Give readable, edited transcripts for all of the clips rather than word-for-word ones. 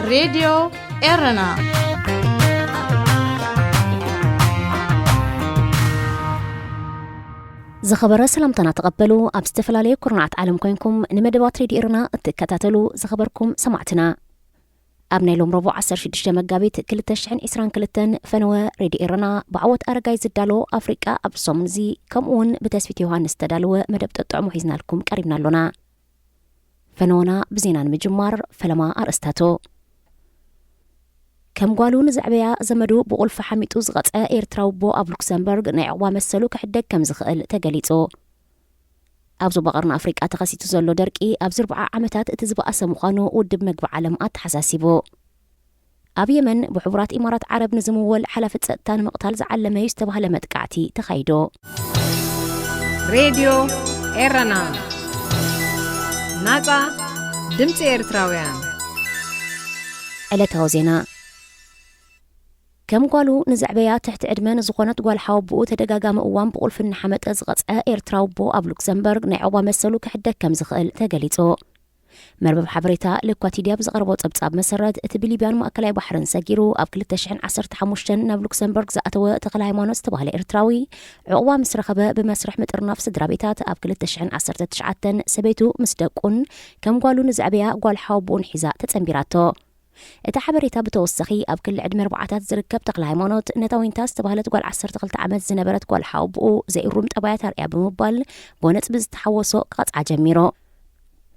راديو إيرنا زخبر سلامتنا تقبلوا أبستفلالي كورنات عالم كوينكم نمدبات راديو إيرنا تكتاتلو زخبركم سمعتنا أبني لهم ربع 16 مقابيت كل تشحن إسران كلتن فنوى راديو إيرنا بعوض أرقاي زدالو أفريقيا أبصمزي كمون بتسفيت يوهانس تدالو مدبت الطعم وحيزنا لكم قريبنا لنا فنونا بزينان مجمار فلما أرستاتو كم قالوا نزعبيا زمدو بقول فحميتو زغط إيرتراو بو أب لوكسمبورغ نعوا مسلو كحدك كم زخقل تقليتو أبزو بقرنا أفريقيا تغسيتو زلو دركي أبزو 4 عمتات اتزبقى سمقانو ودب مقبع علمات حساسيبو أب يمن بحبرات إمارات عرب نزموول حلفة سقطان مقتال زعلما يستبه لمدقعتي تخيدو راديو إيرنا ناقا دمت إيرتراويان علتها وزينا كم قالوا نزعبيا تحت عدمان زغونات قال حاوبو تدقاقام اوان بقول فن حمد ازغط ايرتراو بو اب لوكسمبورغ نعوا مسلو كحدك كم زخقل تقليتو مربب حبريتا لكواتيديا بزغربو صبصاب مسرد اتبليبيان مؤكلاي بحرن ساقيرو اب 2015 ناب لوكسمبورغ زاتو تقل هايمانوس تبهل ايرتراوي عقوا مسرخبه بمسرح مترناف سدرابيتات اب 2019 سبيتو مسدقون كم قالوا نزعبيا قال حاوبو نحزا تتصنبيراتو اتا حبريتا بتوسخي اب كل عدم 4 زركب تقل هايمانوت نتاوينتاس تبهلت قال 10 عمت زنبرت قال حاوبو زي الروم طبايات اريا بمبال بونت بزتحوسو قطع جميرو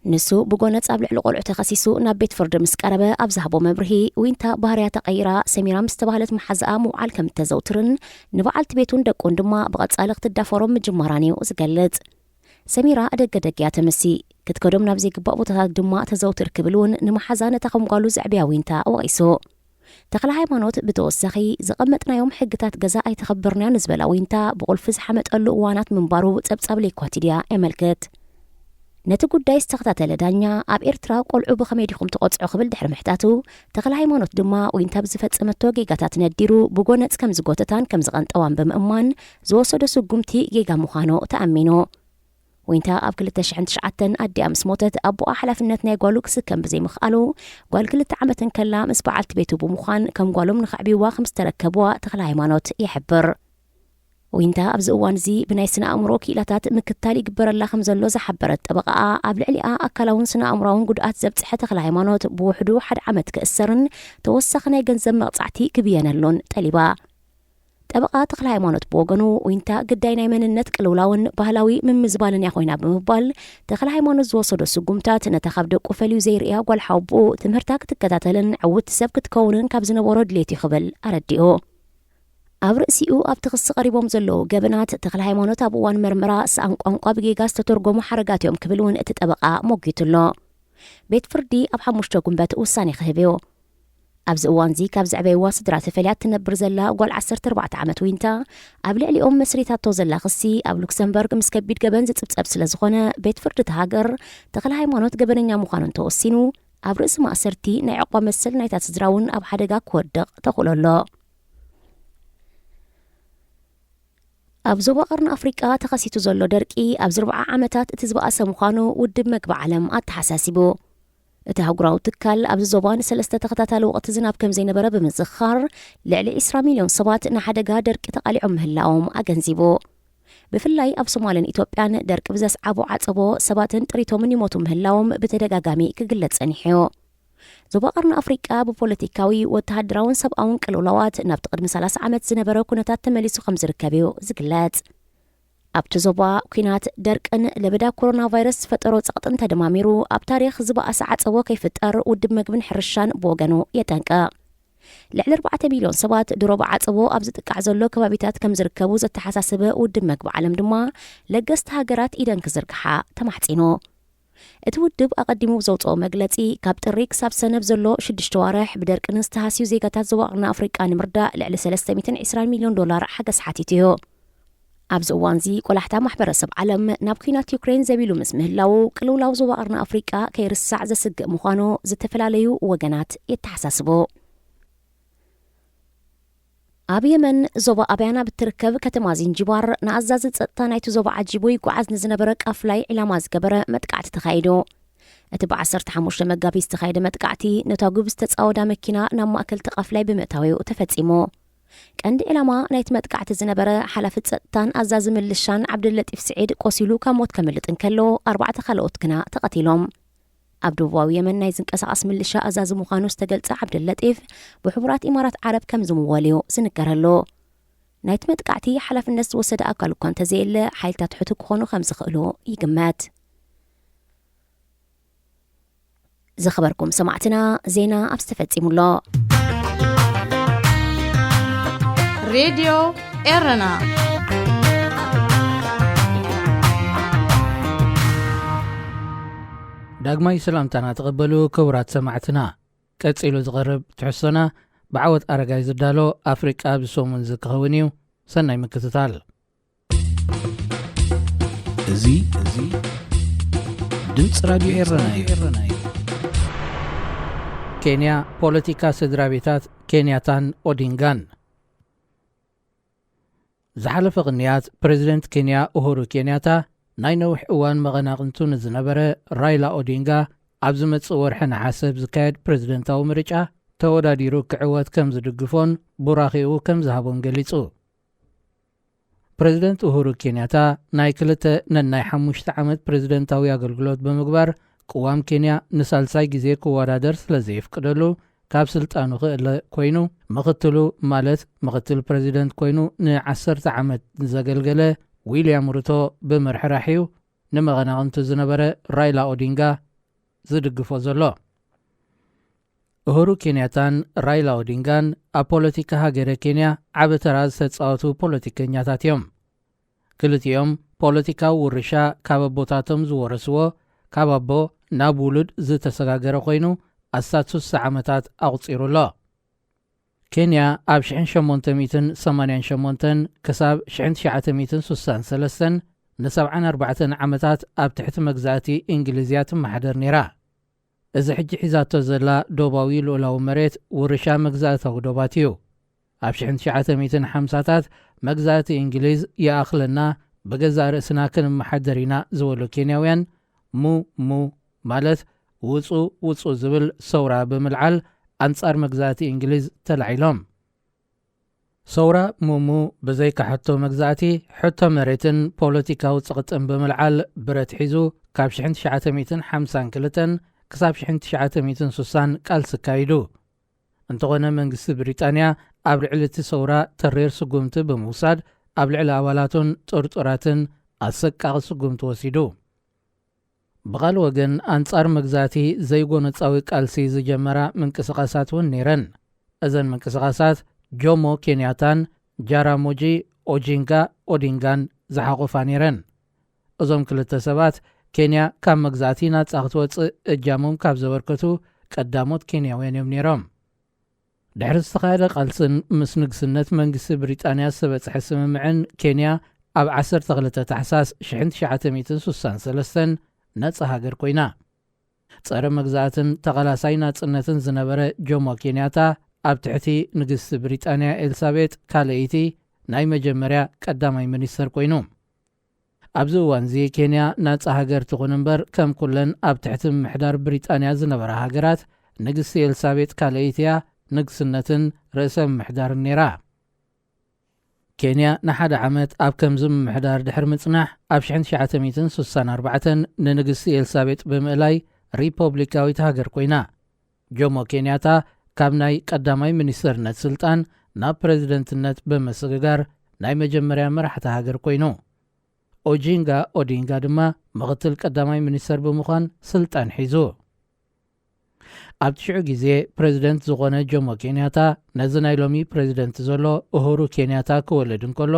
نسو بقونت قبل لقلع تخصيصو ناب بيت فرد مسقربه ابزهبو مبرهي وينتا بهريا تقيرا سميرا مستبهلت محزقه موعال كم تزوترن نبعلت بيتون دقون دما بقصالق تدافرم مجمرانيو زقلت سميرا دقدقيا تمسي كتكدم نابزي قبق بوتات دما تزوتر كبلون نمحزانه تقم قالو زعبيا وينتا وغيسو تقل هايمانوت بتوسخي زقمتنا يوم حقتات غزا اي تخبرنا نزبلا وينتا بقول فزح متقلو اوانات منبارو صبصاب لي كواتيديا املكت نتي قداي استخدات لدانيا اب ايرترا قلعو بخميديكم تقصعو خبل دحر محتاتو تقل هايمانوت دما وينتا بزفصمتو جيغاتات نديرو بغونت كم زغوتتان كم زغنطوان بمأمان زوسدو سغمتي جيغا مخانو تأمينو وينتا اب كل تشعنتشعتن ادي امس موتت ابو احلافنت ناي قالو كسكم بزي مخالو قال كل عمتن كلا مس بعلت بيتو بمخان كم قالو نخعبيوا 5 تركبوا تخل هايمانوت يحبر وينتا ابز اوانزي بناي سنا امرو كيلاتات مكتالي قبر الله خمزلو زحبرت طبقا اب لعليا اكلاون سنا امراون قدات زبصحه تخل هايمانوت بوحدو حد عمت كاسرن توسخنا جنزب مقصعتي كبيانلون طليبا طبقا تخل هايمانوت بوغنو وينتا قداينا مننت قلولاون بهلاوي من مزبالن يخوينا بمبال تخل هايمانوت زوصدو سقمتات نتخبدو قفليو زيريا قال حوبو تمرتاك تكتاتلن عود سبك تكونن كابزنا ورد ليتي خبل ارديو ابرسيو اب تخص قريبهم زلو جبنات تخل هايمانوت ابوان مرمرا سانقانقا بجيغاس تترجمو حركاتهم كبلون اتطبقا موجيتلو بيت فردي اب حمشتو قنبات وساني خهبيو أبز أوانزي كابز عبيوا صدرات فليات تنبر زلا وقال 14 عمت وينتا قبل علي مسريتات توزلا خصي أب لوكسمبورغ مسكبيد جبن زتبصب سلازخونه بيت فرد هاجر تخل هايمانوت جبنኛ مخانن توسينو أب رأس ما أسرتي نعقب مسل نايتات زدراون أب حدقا كودق تقولولو أبزو بقرن أفريقيا تخسيتو زلو دركي أبز 4 عمتات تزبقى سمخانو ودب مقبع علم أتحساسيبو اتهاقراو تكال أبز زوبان 3 تختاتالو وقت زناب كم زينبرا بمزخار لعلي 10 مليون صبات نحدقا درك تقالعهم هلاهم أغنزيبو بفلاي أب صومالين إتوبيان درك بزاس عبو عصبو صباتن تريتو من يموتهم هلاهم بتدقاقامي كقلت سنحيو زوباقرن أفريقيا ببوليتيكاوي وتهدراون سبقاون كالولوات نابتقد مسالاس عمت زنبرا كونتات تمليسو 5 ركابيو زقلات أبتو زوبا كينات دركن لبدا كورونا فيروس فترو سقطن تدماميرو أب تاريخ زبا ساعات سوا كيفتر ودمك بن حرشان بوغانو يتنكا لعل 4 مليون صبات دروب عصبو أبز تقع زلو كبابيتات كم زركبو زتحساسبه ودمك بعلم دما لقست هاجرات إيدان كزركحا تمحتينو اتودب أقدمو بزوطو مقلتي كابتريك ساب سنب زلو 6 شوارح بدرك نستهاسيو زيقاتات زواقنا أفريقيا نمردا لعل 320 مليون دولار حقس حاتيتيو أبز أوانزي قلحتا محبرسب عالم نابكينات يوكرين زبيلو مسمهلاو قلولاو زواقرنا أفريقيا كيرسع زسق مخانو زتفلاليو وغنات يتحساسبو أب يمن زوبا أبيانا بتركب كتمازين جبار نعزاز تصطانايتو زوبا عجيبو يقعز نزنبرك أفلاي علاماز قبرة متقعت تخايدو እቲ ብ15 መጋቢት ዝተኻየደ መጥቃዕቲ ነታ ጉብ ዝተጻወዳ መኪና ናብ ማእከል ተቓፍላይ ብምእታዊኡ ተፈጺሙ ቀንዲ ዕላማ ናይቲ መጥቃዕቲ ዝነበረ ሓላፊ ጸጥታን ኣዛዚ ምልሻን ዓብድለጢፍ ስዒድ ቆሲሉ ካብ ሞት ከመልጥ እንከሎ 4 ካልኦት ግና ተቐቲሎም ኣብ ደቡባዊ የመን ናይ ዝንቀሳቐስ ምልሻ ኣዛዚ ምዃኑ ዝተገልጸ ዓብድለጢፍ ብሕቡራት ኢማራት ዓረብ ከም ዝምወልዩ ዝንገረሉ ናይቲ መጥቃዕቲ ሓላፍነት ዝወሰደ ኣካል እኳ እንተዘየለ ሓይልታት ሕቱ ክኾኑ ከም ዝኽእሉ ይግመት ዝኸበርኩም ሰማዕትና ዜና ኣብ ዝተፈጺሙሎ ሬድዮ ኤረና ዳግማይ ሰላምታና ተቐበሉ ክቡራት ሰማዕትና ቀፂሉ ዝቐርብ ትሕሶና ብዓወት ኣረጋይ ዝዳሎ ኣፍሪቃ ብሶሙን ዝክኸውን እዩ ሰናይ ምክትታል እዚ ድምፂ ራድዮ ኤረና እዩ ኬንያ ፖለቲካ ስድራ ቤታት ኬንያታን ኦዲንጋን ዝሓለፈ ቅንያት ፕሬዚደንት ኬንያ ኡሁሩ ኬንያታ ናይ ነዊሕ እዋን መቐናቕንቱ ንዝነበረ ራይላ ኦዲንጋ ኣብ ዝመጽእ ወርሒ ነሓሰ ዝካየድ ፕሬዚደንታዊ ምርጫ ተወዳዲሩ ክዕወት ከም ዝድግፎን ቡራኺኡ ከም ዝሃቦን ገሊጹ ፕሬዚደንት ኡሁሩ ኬንያታ ናይ 5 ዓመት ፕሬዚደንታዊ ኣገልግሎት ብምግባር ቅዋም ኬንያ ንሳልሳይ ግዜ ክወዳደር ስለ ዘይፍቅደሉ ካብ ስልጣኑ ክእለ ኮይኑ ምኽትሉ ማለት ምኽትል ፕሬዚደንት ኮይኑ ን10 ዓመት ዘገልገለ ዊልያም ሩቶ ብምርሕራሕዩ ንመቐናቕንቱ ዝነበረ ራይላ ኦዲንጋ ዝድግፎ ዘሎ ኡሁሩ ኬንያታን ራይላ ኦዲንጋን ኣብ ፖለቲካ ሃገረ ኬንያ ዓብ ተራ ዝተጻወቱ ፖለቲከኛታት እዮም ክልቲኦም ፖለቲካዊ ውርሻ ካብ ኣቦታቶም ዝወረስዎ ካብ ኣቦ ናብ ውሉድ ዝተሰጋገረ ኮይኑ ኣሳት 3 ዓመታት ኣቝፂሩሎ ኬንያ ኣብ 1888 ክሳብ 1963 ን74 ዓመታት ኣብ ትሕቲ መግዛእቲ እንግሊዝያ ትመሓደር ነይራ እዚ ሕጂ ሒዛቶ ዘላ ዶባዊ ልኡላዊ መሬት ውርሻ መግዛእታዊ ዶባት እዩ ኣብ 1950ታት መግዛእቲ እንግሊዝ ይኣኽለና ብገዛእ ርእስና ክንመሓደር ኢና ዝበሉ ኬንያውያን ሙ ማለት ውፁ ዝብል ሰውራ ብምልዓል ኣንጻር መግዛእቲ እንግሊዝ ተላዒሎም ሰውራ ሙሙ ብዘይካሕቶ መግዛእቲ ሕቶ መሬትን ፖለቲካዊ ጽቕጥን ብምልዓል ብረት ሒዙ ካብ 1952 ክሳብ 1960 ቃልሲ ካይዱ እንተኾነ መንግስቲ ብሪጣንያ ኣብ ልዕሊ እቲ ሰውራ ተሬር ስጉምቲ ብምውሳድ ኣብ ልዕሊ ኣባላቱን ጥርጡራትን ኣሰቃቒ ስጉምቲ ወሲዱ ብቓል ወገን ኣንጻር መግዛእቲ ዘይጎነፃዊ ቃልሲ ዝጀመራ ምንቅስቓሳት እውን ነይረን እዘን ምንቅስቓሳት ጆሞ ኬንያታን ጃራሞጂ ኦጂንጋ ኦዲንጋን ዝሓቑፋ ነይረን እዞም ክልተ ሰባት ኬንያ ካብ መግዛእቲ ናጻ ክትወፅእ እጃሞም ካብ ዘበርከቱ ቀዳሞት ኬንያውያን እዮም ነይሮም ድሕሪ ዝተኻየደ ቃልስን ምስ ንግስነት መንግስቲ ብሪጣንያ ዝተበፅሐ ስምምዕን ኬንያ ኣብ 12 ታሕሳስ 1963 ነጻ ሃገር ኮይና ጸረ መግዛእትን ተቐላሳይ ናጽነትን ዝነበረ ጆሞ ኬንያታ ኣብ ትሕቲ ንግስቲ ብሪጣንያ ኤልሳቤጥ ካልአይቲ ናይ መጀመርያ ቀዳማይ ሚኒስተር ኮይኑ ኣብዚ እዋን እዚ ኬንያ ናጻ ሃገር ትኹን እምበር ከም ኩለን ኣብ ትሕቲ ምሕዳር ብሪጣንያ ዝነበራ ሃገራት ንግስቲ ኤልሳቤጥ ካልአይትያ ንግስነትን ርእሰ ምሕዳርን ነይራ ኬንያ ንሓደ ዓመት ኣብ ከምዚ ምሕዳር ድሕሪ ምጽናሕ ኣብ 1964 ንንግስቲ ኤልሳቤጥ ብምእላይ ሪፐብሊካዊት ሃገር ኮይና ጆሞ ኬንያታ ካብ ናይ ቀዳማይ ሚኒስተርነት ስልጣን ናብ ፕሬዚደንትነት ብምስግጋር ናይ መጀመርያ መራሕቲ ሃገር ኮይኑ ኦጂንጋ ኦዲንጋ ድማ ምኽትል ቀዳማይ ሚኒስተር ብምዃን ስልጣን ሒዙ ኣብ ትሽዑ ግዜ ፕሬዚደንት ዝኾነ ጆሞ ኬንያታ ነዚ ናይ ሎሚ ፕሬዚደንት ዘሎ ኡሁሩ ኬንያታ ክወለድ እንከሎ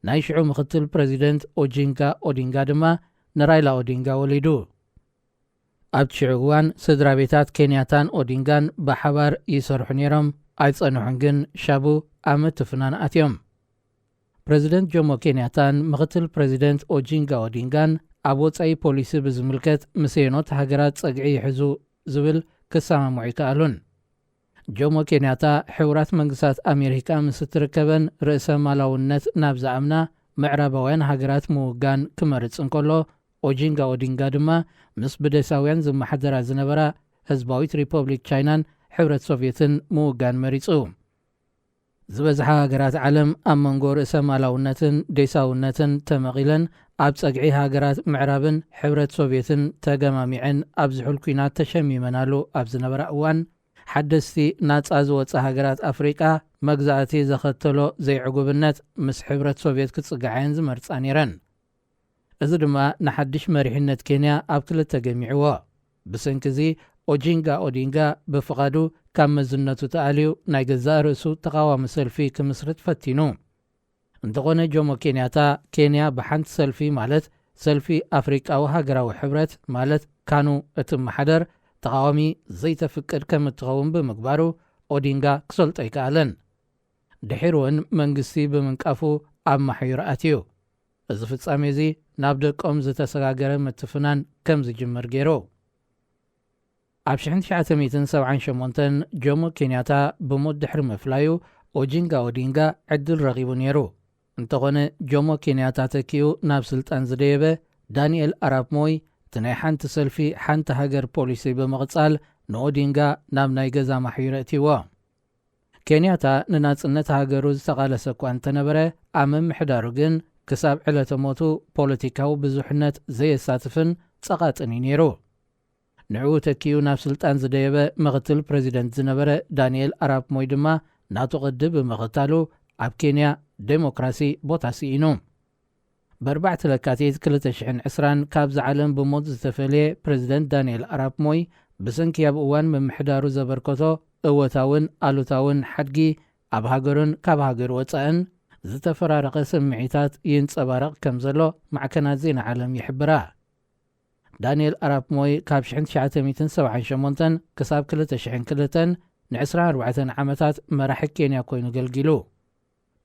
ናይ ሽዑ ምኽትል ፕሬዚደንት ኦጂንጋ ኦዲንጋ ድማ ንራይላ ኦዲንጋ ወሊዱ ኣብ ትሽዑ እዋን ስድራ ቤታት ኬንያታን ኦዲንጋን ብሓባር ይሰርሑ ነይሮም ኣይጸንሑን ግን ሻቡ ኣመት ፍናን ኣትዮም ፕሬዚደንት ጆሞ ኬንያታን ምኽትል ፕሬዚደንት ኦጂንጋ ኦዲንጋን ኣብ ወጻኢ ፖሊሲ ብዝምልከት ምስየኖት ሃገራት ጸግዒ ይሕዙ ዝብል ክሰማምዑ ይከኣሉን ጆሞ ኬንያታ ሕቡራት መንግስታት ኣሜሪካ ምስ እትርከበን ርእሰ ማላውነት ናብ ዝኣምና ምዕራባውያን ሃገራት ምውጋን ክመርጽ እንከሎ ኦጂንጋ ኦዲንጋ ድማ ምስ ብደሳውያን ዝመሓደራ ዝነበራ ህዝባዊት ሪፐብሊክ ቻይናን ሕብረት ሶቪየትን ምውጋን መሪጹ። ዝበዝሓ ሃገራት ዓለም ኣብ መንጎ ርእሰ ማላውነትን ደሳውነትን ተመቒለን ኣብ ጸግዒ ሃገራት ምዕራብን ሕብረት ሶቪየትን ተገማሚዐን ኣብ ዝሑል ኩናት ተሸሚመናሉ ኣብ ዝነበራ እዋን ሓደስቲ ናጻ ዝወፀ ሃገራት ኣፍሪቃ መግዛእቲ ዘኸተሎ ዘይዕጉብነት ምስ ሕብረት ሶቪየት ክጽጋዓየን ዝመርጻ ነይረን። እዚ ድማ ንሓድሽ መሪሕነት ኬንያ ኣብ ክልተ ገሚዕዎ። ብሰንኪ ኦጂንጋ ኦዲንጋ ብፍቓዱ ካብ መዝነቱ ተኣልዩ ናይ ገዛእ ርእሱ ተቃዋሚ ሰልፊ ክምስርት ፈቲኑ። እንተኾነ ጆሞ ኬንያታ ኬንያ ብሓንቲ ሰልፊ ማለት ሰልፊ ኣፍሪቃዊ ሃገራዊ ሕብረት ማለት ካኑ እትመሓደር ተቃዋሚ ዘይተፍቅድ ከም እትኸውን ብምግባሩ ኦዲንጋ ክሰልጦ ይከኣለን። ድሒር እውን መንግስቲ ብምንቃፉ ኣብ ማሕዩር ኣትዩ። እዚ ፍጻሜ እዚ ናብ ደቆም ዝተሰጋገረ ምትፍናን ከም ዝጅምር ገይሩ። ኣብ 1978 ጆሞ ኬንያታ ብሞት ድሕሪ ምፍላዩ ኦጂንጋ ኦዲንጋ ዕድል ረኺቡ ነይሩ። እንተኾነ ጆሞ ኬንያታ ተኪኡ ናብ ስልጣን ዝደየበ ዳንኤል ኣራፕ ሞይ እቲ ናይ ሓንቲ ሰልፊ ሓንቲ ሃገር ፖሊሲ ብምቕጻል ንኦዲንጋ ናብ ናይ ገዛ ማሕዩር እትይዎ። ኬንያታ ንናጽነት ሃገሩ ዝተቓለሰ እኳ እንተነበረ ኣብ ምምሕዳሩ ግን ክሳብ ዕለተ ሞቱ ፖለቲካዊ ብዙሕነት ዘየሳትፍን ጸቓጥን ነይሩ። ንዕኡ ተኪኡ ናብ ስልጣን ዝደየበ ምኽትል ፕሬዚደንት ዝነበረ ዳንኤል ኣራፕ ሞይ ድማ ናቱ ቅዲ ብምኽታሉ ኣብ ኬንያ ዴሞክራሲ ቦታ ሲኢኑ። ብ4 ለካቲት 2020 ካብ ዝዓለም ብሞት ዝተፈልየ ፕሬዚደንት ዳንኤል ኣራፕ ሞይ ብሰንኪ ኣብ እዋን ምምሕዳሩ ዘበርከቶ እወታውን ኣሉታውን ሓድጊ ኣብ ሃገሩን ካብ ሃገር ወፃእን ዝተፈራረቐ ስምዒታት ይንጸባረቕ ከም ዘሎ ማዕከናት ዜና ዓለም ይሕብራ። ዳንኤል ኣራፕ ሞይ ካብ 1978 ክሳብ 2002 ን24 ዓመታት መራሒ ኬንያ ኮይኑ ገልጊሉ።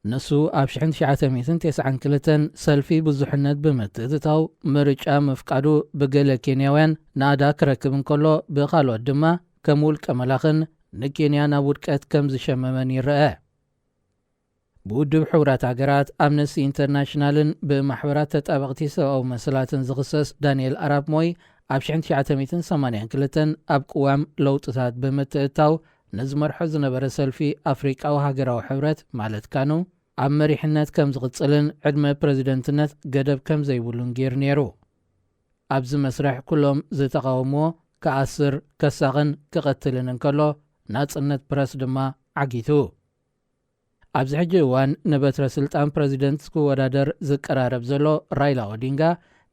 ንሱ ኣብ 1992 ሰልፊ ብዙሕነት ብምትእትታው ምርጫ ምፍቃዱ ብገለ ኬንያውያን ናዳ ክረክብ እንከሎ ብኻልኦት ድማ ከም ውልቀ መላኽን ንኬንያ ናብ ውድቀት ከም ዝሸመመን ይርአ። ብውድብ ሕቡራት ሃገራት ኣምነስቲ ኢንተርናሽናልን ብማሕበራት ተጣበቕቲ ሰብኣዊ መሰላትን ዝኽሰስ ዳንኤል ኣራፕ ሞይ ኣብ 1982 ኣብ ቅዋም ለውጥታት ብምትእታው ንዝመርሖ ዝነበረ ሰልፊ ኣፍሪቃዊ ሃገራዊ ሕብረት ማለት ካኑ ኣብ መሪሕነት ከም ዝቕጽልን ዕድመ ፕሬዚደንትነት ገደብ ከም ዘይብሉን ጌር ነይሩ። ኣብዚ መስርሕ ኩሎም ዝተቃወምዎ ክኣስር ከሳኽን ክቐትልን እንከሎ ናጽነት ፕረስ ድማ ዓጊቱ። ኣብዚ ሕጂ እዋን ንበትረ ስልጣን ፕሬዚደንት ክወዳደር ዝቀራረብ ዘሎ ራይላ ኦዲንጋ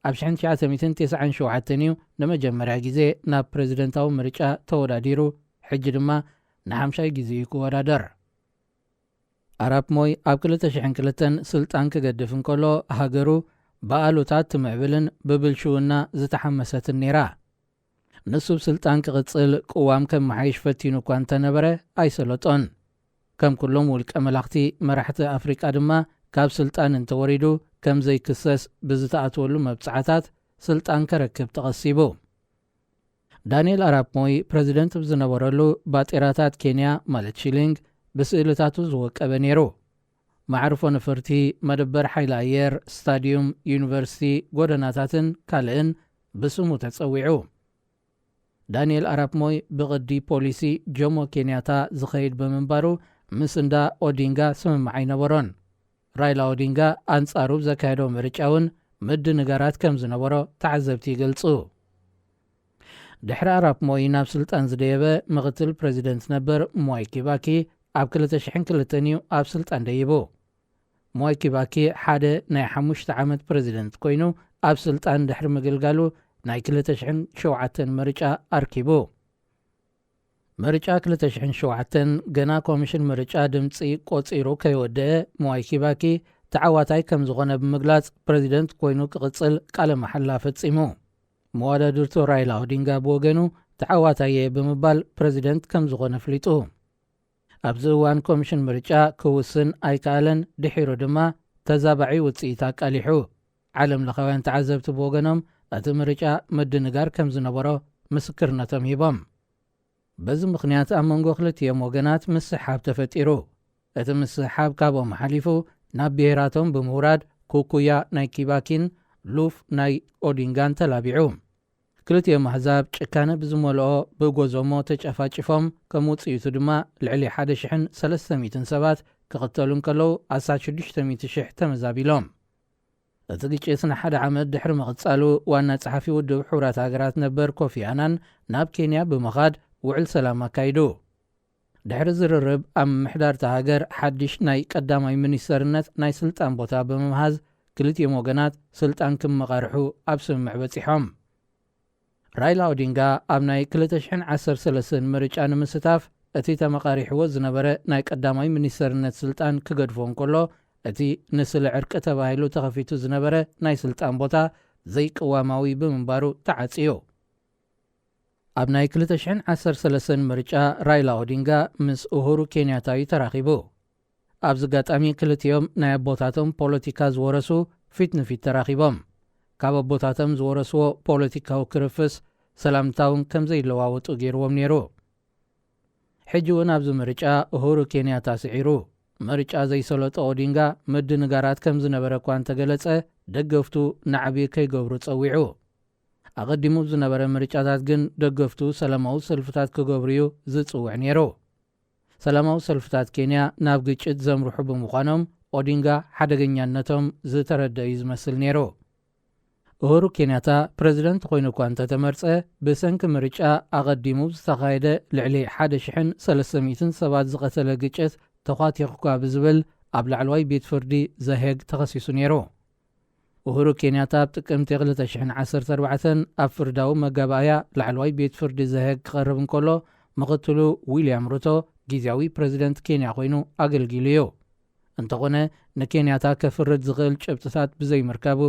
ኣብ 1997 እዩ ንመጀመርያ ግዜ ናብ ፕሬዚደንታዊ ምርጫ ተወዳዲሩ ሕጂ ድማ ን50 ግዜ ክወዳደር። ኣራፕ ሞይ ኣብ 2002 ስልጣን ክገድፍ እንከሎ ሃገሩ ብኣሉታት ትምዕብልን ብብልሽውና ዝተሓመሰትን ነይራ። ንሱ ብስልጣን ክቕጽል ቅዋም ከም መሓይሽ ፈቲኑ እኳ እንተነበረ ኣይሰለጦን። ከም ኩሎም ውልቀ መላኽቲ መራሕቲ ኣፍሪቃ ድማ ካብ ስልጣን እንተወሪዱ ከም ዘይክሰስ ብዝተኣትወሉ መብፅዓታት ስልጣን ከረክብ ተቐሲቡ። ዳንኤል ኣራፕ ሞይ ፕሬዚደንት ብዝነበረሉ ባጤራታት ኬንያ ማለት ሺሊንግ ብስእልታቱ ዝወቀበ ነይሩ። ማዕርፎ ነፈርቲ፣ መደበር ሓይሊ ኣየር፣ ስታድዩም፣ ዩኒቨርሲቲ፣ ጎደናታትን ካልእን ብስሙ ተጸዊዑ። ዳንኤል ኣራፕ ሞይ ብቕዲ ፖሊሲ ጆሞ ኬንያታ ዝኸይድ ብምንባሩ ምስ እንዳ ኦዲንጋ ስምምዕ ኣይነበሮን። ራይላ ኦዲንጋ ኣንጻሩ ዘካየዶ ምርጫውን ምድንጋራት ከም ዝነበሮ ተዓዘብቲ ይገልጹ። ድሕሪ ኣራፕ ሞይ ናብ ስልጣን ዝደየበ ምኽትል ፕሬዚደንት ነበር ሞይ ኪባኪ ኣብ 2002 እዩ ኣብ ስልጣን ደይቡ። ሞይ ኪባኪ ሓደ ናይ 5 ዓመት ፕሬዚደንት ኮይኑ ኣብ ስልጣን ድሕሪ ምግልጋሉ ናይ 2007 ምርጫ ኣርኪቡ። ምርጫ 2007 ገና ኮሚሽን ምርጫ ድምፂ ቆፂሩ ከይወደአ ሞይ ኪባኪ ተዓዋታይ ከም ዝኾነ ብምግላጽ ፕሬዚደንት ኮይኑ ክቕጽል ቃለ መሓላ ፈጺሙ። መዋዳድርቱ ራይላ ኦዲንጋ ብወገኑ ተዓዋታየ ብምባል ፕሬዚደንት ከም ዝኾነ ፍሊጡ። ኣብዚ እዋን ኮሚሽን ምርጫ ክውስን ኣይከኣለን። ድሒሩ ድማ ተዛባዒ ውፅኢት ኣቃሊሑ። ዓለም ለኻውያን ተዓዘብቲ ብወገኖም እቲ ምርጫ ምድንጋር ከም ዝነበሮ ምስክርነቶም ሂቦም። በዚ ምኽንያት ኣብ መንጎ ክልቲኦም ወገናት ምስሓብ ተፈጢሩ። እቲ ምስሓብ ካብኦም ሓሊፉ ናብ ብሄራቶም ብምውራድ ኩኩያ ናይ ኪባኪን ሉፍ ናይ ኦዲንጋን ተላቢዑ ክልቲኦም ኣሕዛብ ጭካነ ብዝመልኦ ብጎዞሞ ተጨፋጭፎም ከም ውፅኢቱ ድማ ልዕሊ 1,300 ሰባት ክቕተሉ እንከለዉ 16,000 ተመዛቢሎም እቲ ግጭት ንሓደ ዓመት ድሕሪ ምቕጻሉ ዋና ጸሓፊ ውድብ ሕቡራት ሃገራት ነበር ኮፊ ኣናን ናብ ኬንያ ብምኻድ ውዕል ሰላም ኣካይዱ ድሕሪ ዝርርብ ኣብ ምሕዳር ሃገር ሓድሽ ናይ ቀዳማይ ሚኒስተርነት ናይ ስልጣን ቦታ ብምምሃዝ ክልቲኦም ወገናት ስልጣን ክመቓርሑ ኣብ ስምምዕ በፂሖም ራይላ ኦዲንጋ ኣብ ናይ 2013 ምርጫ ንምስታፍ እቲ ተመቃሪሕዎ ዝነበረ ናይ ቀዳማይ ሚኒስተርነት ስልጣን ክገድፎ እንከሎ እቲ ንስለ ዕርቂ ተባሂሉ ተኸፊቱ ዝነበረ ናይ ስልጣን ቦታ ዘይቅዋማዊ ብምንባሩ ተዓጽዩ ኣብ ናይ 2013 ምርጫ ራይላ ኦዲንጋ ምስ ኡሁሩ ኬንያታዊ ተራኺቡ ኣብ ዝጋጣሚ ክልቲኦም ናይ ኣቦታቶም ፖለቲካ ዝወረሱ ፊት ንፊት ተራኺቦም ካብ ኣቦታቶም ዝወረስዎ ፖለቲካዊ ክርፍስ ሰላምታውን ከም ዘይለዋወጡ ገይርዎም ነይሩ ሕጂ እውን ኣብዚ ምርጫ ኡሁሩ ኬንያታ ስዒሩ ምርጫ ዘይሰለጦ ኦዲንጋ ምድንጋራት ከም ዝነበረ እኳ እንተገለጸ ደገፍቱ ንዓብዪ ከይገብሩ ጸዊዑ ኣቐዲሙ ዝነበረ ምርጫታት ግን ደገፍቱ ሰላማዊ ሰልፍታት ክገብሩ እዩ ዝጽውዕ ነይሩ ሰላማዊ ሰልፍታት ኬንያ ናብ ግጭት ዘምርሑ ብምዃኖም ኦዲንጋ ሓደገኛነቶም ዝተረድአ እዩ ዝመስል ነይሩ ኡሁሩ ኬንያታ ፕረዚደንት ኮይኑ እኳ እንተተመርጸ ብሰንኪ ምርጫ ኣቐዲሙ ዝተኻየደ ልዕሊ 1,300 ሰባት ዝቐተለ ግጭት ተኻቲኽኳ ብዝብል ኣብ ላዕለዋይ ቤት ፍርዲ ዘሄግ ተኸሲሱ ነይሩ ኡሁሩ ኬንያታ ኣብ ጥቅምቲ 2014 ኣብ ፍርዳዊ መጋባእያ ላዕለዋይ ቤት ፍርዲ ዘሄግ ክቐርብ እንከሎ ምኽትሉ ዊልያም ሩቶ ጊዜያዊ ፕረዚደንት ኬንያ ኮይኑ ኣገልጊሉ እዩ እንተኾነ ንኬንያታ ከፍርድ ዝኽእል ጭብጥታት ብዘይምርካቡ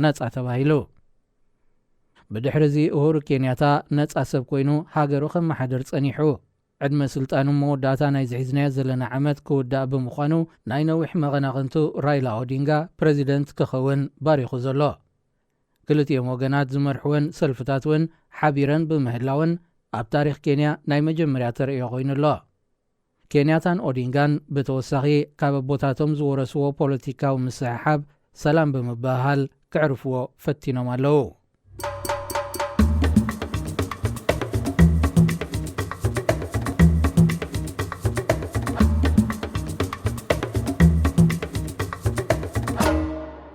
ነጻ ተባሂሉ ብድሕሪዚ ኡሁሩ ኬንያታ ነጻ ሰብ ኮይኑ ሃገሩ ከመሓደር ጸኒሑ ዕድመ ስልጣኑ መወዳእታ ናይ ዝሒዝናዮ ዘለና ዓመት ክውዳእ ብምዃኑ ናይ ነዊሕ መቐናቕንቱ ራይላ ኦዲንጋ ፕረዚደንት ክኸውን ባሪኹ ዘሎ ክልቲኦም ወገናት ዝመርሕወን ሰልፍታት እውን ሓቢረን ብምህላውን ኣብ ታሪኽ ኬንያ ናይ መጀመርያ ተርእዮ ኮይኑ ኣሎ ኬንያታን ኦዲንጋን ብተወሳኺ ካብ ኣቦታቶም ዝወረስዎ ፖለቲካዊ ምስሕሓብ ሰላም ብምባሃል ክዕርፍዎ ፈቲኖም ኣለዉ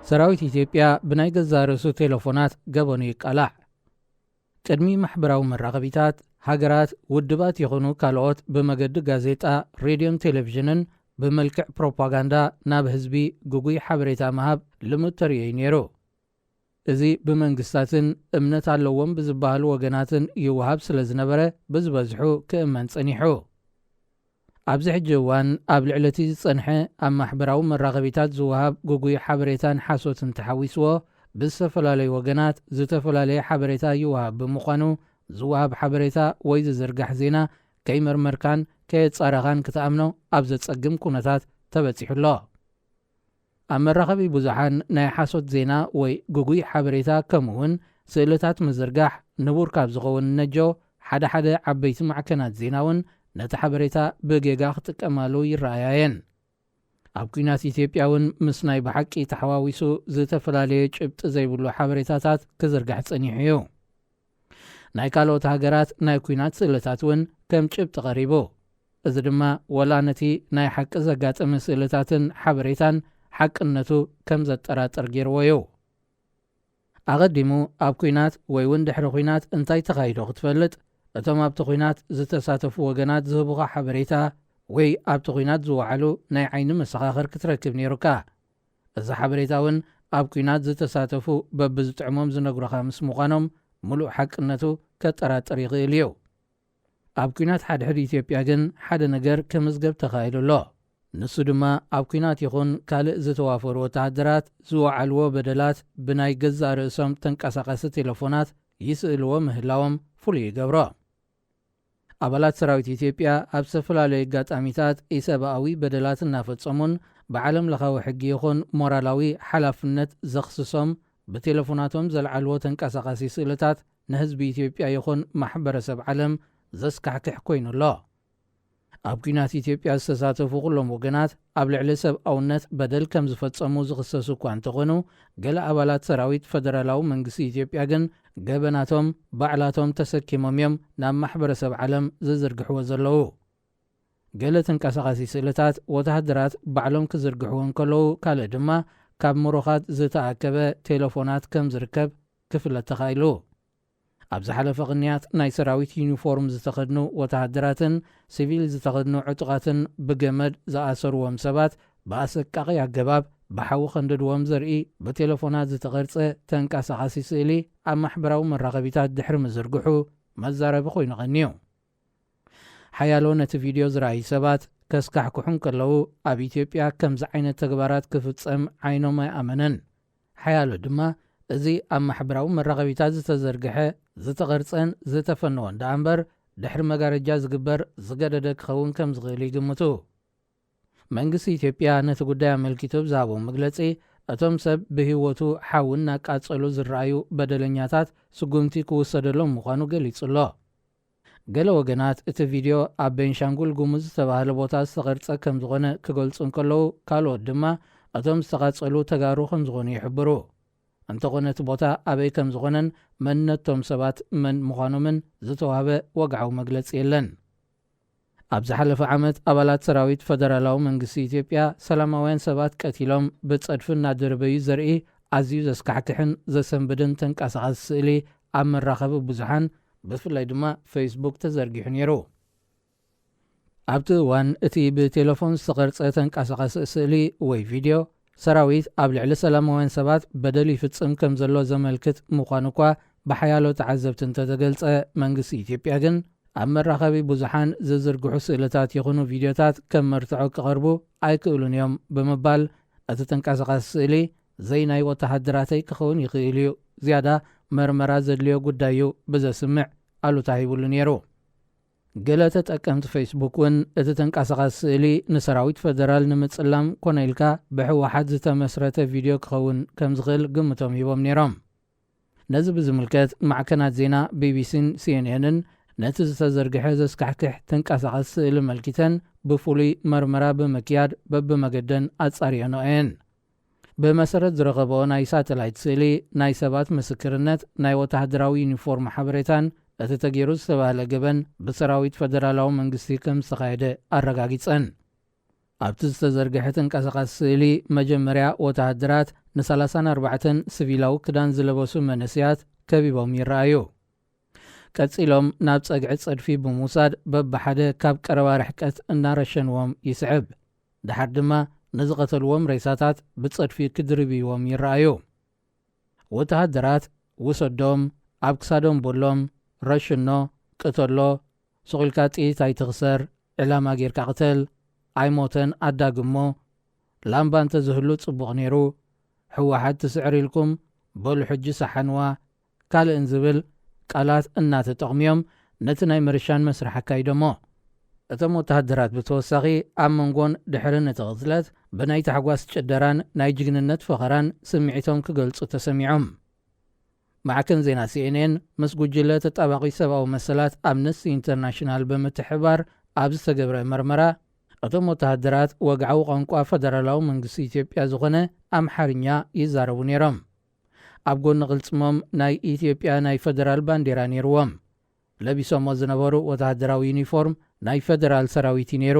ሰራዊት ኢትዮጵያ ብናይ ገዛ ርእሱ ቴሌፎናት ገበኑ ይቃላዕ ቅድሚ ማሕበራዊ መራኸቢታት ሃገራት ውድባት ይኹኑ ካልኦት ብመገዲ ጋዜጣ ሬድዮን ቴሌቪዥንን ብመልክዕ ፕሮፓጋንዳ ናብ ህዝቢ ጉጉይ ሓበሬታ መሃብ ልሙድ ተርእዮ ነይሩ እዚ ብመንግስታትን እምነት ኣለዎም ብዝባሃሉ ወገናትን ይወሃብ ስለ ዝነበረ ብዝበዝሑ ክእመን ጸኒሑ ኣብዚ ሕጂ እዋን ኣብ ልዕሊ እቲ ዝጸንሐ ኣብ ማሕበራዊ መራኸቢታት ዝወሃብ ጉጉይ ሓበሬታን ሓሶትን ተሓዊስዎ ብዝተፈላለዩ ወገናት ዝተፈላለየ ሓበሬታ ይወሃብ ብምዃኑ ዝወሃብ ሓበሬታ ወይ ዝዝርጋሕ ዜና ከይመርመርካን ከየጻረኻን ክትኣምኖ ኣብ ዘጸግም ኩነታት ተበፂሑሎ ኣብ መራኸቢ ብዙሓን ናይ ሓሶት ዜና ወይ ጉጉይ ሓበሬታ ከምኡውን ስእልታት ምዝርጋሕ ንቡር ካብ ዝኸውን ነጆ ሓደ ዓበይቲ ማዕከናት ዜና እውን ነቲ ሓበሬታ ብጌጋ ክጥቀማሉ ይረኣያየን ኣብ ኩናት ኢትዮጵያ እውን ምስ ናይ ብሓቂ ተሓዋዊሱ ዝተፈላለየ ጭብጢ ዘይብሉ ሓበሬታታት ክዝርጋሕ ጸኒሑ እዩ ናይ ካልኦት ሃገራት ናይ ኩናት ስእልታት እውን ከም ጭብጢ ቀሪቡ እዚ ድማ ወላ ነቲ ናይ ሓቂ ዘጋጠመ ስእልታትን ሓበሬታን ሓቅነቱ ከም ዘጠራጥር ገይርዎ እዩ ኣቐዲሙ ኣብ ኩናት ወይ እውን ድሕሪ ኩናት እንታይ ተኻይዶ ክትፈልጥ እቶም ኣብቲ ኩናት ዝተሳተፉ ወገናት ዝህቡኻ ሓበሬታ ወይ ኣብቲ ኩናት ዝወዓሉ ናይ ዓይኒ መሰኻኽር ክትረክብ ነይሩካ እዚ ሓበሬታ እውን ኣብ ኩናት ዝተሳተፉ በብዝጥዕሞም ዝነግሩኻ ምስ ምዃኖም ሙሉእ ሓቅነቱ ከጠራጥር ይኽእል እዩ ኣብ ኩናት ሓድሕድ ኢትዮጵያ ግን ሓደ ነገር ከምዝገብ ተኻይሉ ኣሎ ንሱ ድማ ኣብ ኩናት ይኹን ካልእ ዝተዋፈሩ ወተሃደራት ዝወዓልዎ በደላት ብናይ ገዛ ርእሶም ተንቀሳቐሲ ቴሌፎናት ይስእልዎ ምህላዎም ፍሉይ ይገብሮ ኣባላት ሰራዊት ኢትዮጵያ ኣብ ዝተፈላለዩ ኣጋጣሚታት ኢሰብኣዊ በደላት እናፈጸሙን ብዓለም ለኻዊ ሕጊ ይኹን ሞራላዊ ሓላፍነት ዘኽስሶም ብቴሌፎናቶም ዘልዓልዎ ተንቀሳቐሲ ስእልታት ንህዝቢ ኢትዮጵያ ይኹን ማሕበረሰብ ዓለም ዘስካሕክሕ ኮይኑ ኣሎ ኣብ ኩናት ኢትዮጵያ ዝተሳተፉ ኩሎም ወገናት ኣብ ልዕሊ ሰብኣውነት በደል ከም ዝፈጸሙ ዝኽሰሱ እኳ እንተኾኑ ገለ ኣባላት ሰራዊት ፈደራላዊ መንግስቲ ኢትዮጵያ ግን ገበናቶም ባዕላቶም ተሰኪሞም እዮም ናብ ማሕበረሰብ ዓለም ዝዝርግሕዎ ዘለዉ። ገለ ተንቀሳቓሲ ስእልታት ወተሃደራት ባዕሎም ክዝርግሕዎ እንከለዉ ካልእ ድማ ካብ ምሩኻት ዝተኣከበ ቴሌፎናት ከም ዝርከብ ክፍለጥ ተኻኢሉ። ኣብ ዝሓለፈ ቅንያት ናይ ሰራዊት ዩኒፎርም ዝተኸድኑ ወተሃደራትን ሲቪል ዝተኸድኑ ዕጡቓትን ብገመድ ዝኣሰርዎም ሰባት ብኣሰቃቒ ኣገባብ ብሓዊ ኸንደድዎም ዘርኢ ብቴሌፎናት ዝተቐርጸ ተንቀሳቓሲ ስእሊ ኣብ ማሕበራዊ መራኸቢታት ድሕሪ ምዝርግሑ መዛረቢ ኮይኑ ቐኒዩ። ሓያሎ ነቲ ቪድዮ ዝረኣዩ ሰባት ከስካሕኩሑን ከለዉ ኣብ ኢትዮጵያ ከምዚ ዓይነት ተግባራት ክፍጸም ዓይኖም ኣይኣመነን። ሓያሎ ድማ እዚ ኣብ ማሕበራዊ መራኸቢታት ዝተዘርግሐ ዝተቐርጸን ዝተፈነወን ዳኣ እምበር ድሕሪ መጋረጃ ዝግበር ዝገደደ ክኸውን ከም ዝኽእል ይግምቱ። መንግስቲ ኢትዮጵያ ነቲ ጉዳይ ኣመልኪቱ ብዝሃቦ መግለጺ እቶም ሰብ ብህይወቱ ሓዊ እናቃጸሉ ዝረኣዩ በደለኛታት ስጉምቲ ክውሰደሎም ምዃኑ ገሊጹ ኣሎ። ገለ ወገናት እቲ ቪድዮ ኣብ ቤንሻንጉል ጉሙዝ ዝተባህለ ቦታ ዝተቐርጸ ከም ዝኾነ ክገልጹ እንከለዉ ካልኦት ድማ እቶም ዝተቓጸሉ ተጋሩ ከም ዝኾኑ ይሕብሩ። እንተኾነ እቲ ቦታ ኣበይ ከም ዝኾነን መንነቶም ሰባት መን ምዃኖምን ዝተዋህበ ወግዓዊ መግለጺ የለን። ኣብ ዝሓለፈ ዓመት ኣባላት ሰራዊት ፈደራላዊ መንግስቲ ኢትዮጵያ ሰላማውያን ሰባት ቀቲሎም ብጸድፊ እናደረበዩ ዘርኢ ኣዝዩ ዘስካሕክሕን ዘሰንብድን ተንቀሳቓሲ ስእሊ ኣብ መራኸቢ ብዙሓን ብፍላይ ድማ ፌስቡክ ተዘርጊሑ ነይሩ። ኣብቲ እዋን እቲ ብቴሌፎን ዝተቐርጸ ተንቀሳቓሲ ስእሊ ወይ ቪድዮ ሰራዊት ኣብ ልዕሊ ሰላማውያን ሰባት በደል ይፍጽም ከም ዘሎ ዘመልክት ምዃኑ እኳ ብሓያሎ ተዓዘብቲ እንተተገልጸ መንግስቲ ኢትዮጵያ ግን ኣብ መራኸቢ ብዙሓን ዝዝርግሑ ስእልታት ይኹኑ ቪድዮታት ከም መርትዖ ክቐርቡ ኣይክእሉን እዮም ብምባል እቲ ተንቀሳቓሲ ስእሊ ዘይናይ ወተሃደራተይ ክኸውን ይኽእል እዩ ዝያዳ መርመራ ዘድልዮ ጉዳይ እዩ ብዘስምዕ ኣሉታ ሂቡሉ ነይሩ። ገለ ተጠቀምቲ ፌስቡክ እውን እቲ ተንቀሳቓሲ ስእሊ ንሰራዊት ፈደራል ንምጽላም ኮነ ኢልካ ብሕወሓት ዝተመስረተ ቪድዮ ክኸውን ከም ዝኽእል ግምቶም ሂቦም ነይሮም። ነዚ ብዝምልከት ማዕከናት ዜና ቢቢሲን ሲኤንኤንን ነቲ ዝተዘርግሐ ዘስካሕክሕ ተንቀሳቓሲ ስእሊ መልኪተን ብፍሉይ መርመራ ብምክያድ በብመገደን ኣጻሪአን እየን። ብመሰረት ዝረኸብኦ ናይ ሳተላይት ስእሊ ናይ ሰባት ምስክርነት ናይ ወተሃደራዊ ዩኒፎርም ሓበሬታን እቲ ተገይሩ ዝተባህለ ገበን ብሰራዊት ፈደራላዊ መንግስቲ ከም ዝተኻየደ ኣረጋጊጸን። ኣብቲ ዝተዘርግሐ ተንቀሳቓሲ ስእሊ መጀመርያ ወተሃደራት ን34 ሲቪላዊ ክዳን ዝለበሱ መንእስያት ከቢቦም ይረኣዩ። ቀጺሎም ናብ ጸግዒ ጸድፊ ብምውሳድ በብሓደ ካብ ቀረባ ርሕቀት እናረሸንዎም ይስዕብ። ድሓር ድማ ንዝቐተልዎም ሬሳታት ብጸድፊ ክድርብይዎም ይረኣዩ። ወተሃደራት ውሰዶም፣ ኣብ ክሳዶም ቦሎም፣ ረሽኖ፣ ቅተሎ፣ ስቑልካ ጥይት ኣይትኽሰር፣ ዕላማ ጌርካ ቅተል፣ ኣይሞተን ኣዳግሞ፣ ላምባ እንተዝህሉ ጽቡቕ ነይሩ፣ ሕወሓት ትስዕር ኢልኩም በሉ ሕጂ ሰሓንዋ ካልእን ዝብል ቃላት እናተጠቕሚዮም ነቲ ናይ ምርሻን መስርሕ ኣካይዶሞ። እቶም ወተሃደራት ብተወሳኺ ኣብ መንጎን ድሕሪ ነቲ ቅትለት ብናይ ታሕጓስ ጭደራን ናይ ጅግንነት ፈኸራን ስምዒቶም ክገልጹ ተሰሚዖም። ማዕከን ዜና ሲኤንኤን ምስ ጉጅለ ተጣባቂ ሰብኣዊ መሰላት ኣምነስቲ ኢንተርናሽናል ብምትሕባር ኣብ ዝተገብረ መርመራ እቶም ወተሃደራት ወግዓዊ ቋንቋ ፈደራላዊ መንግስቲ ኢትዮጵያ ዝኾነ ኣምሓርኛ ይዛረቡ ነይሮም። ኣብ ጎኒ ቅልጽሞም ናይ ኢትዮጵያ ናይ ፈደራል ባንዴራ ነይርዎም። ለቢሶሞ ዝነበሩ ወተሃደራዊ ዩኒፎርም ናይ ፈደራል ሰራዊት ነይሩ።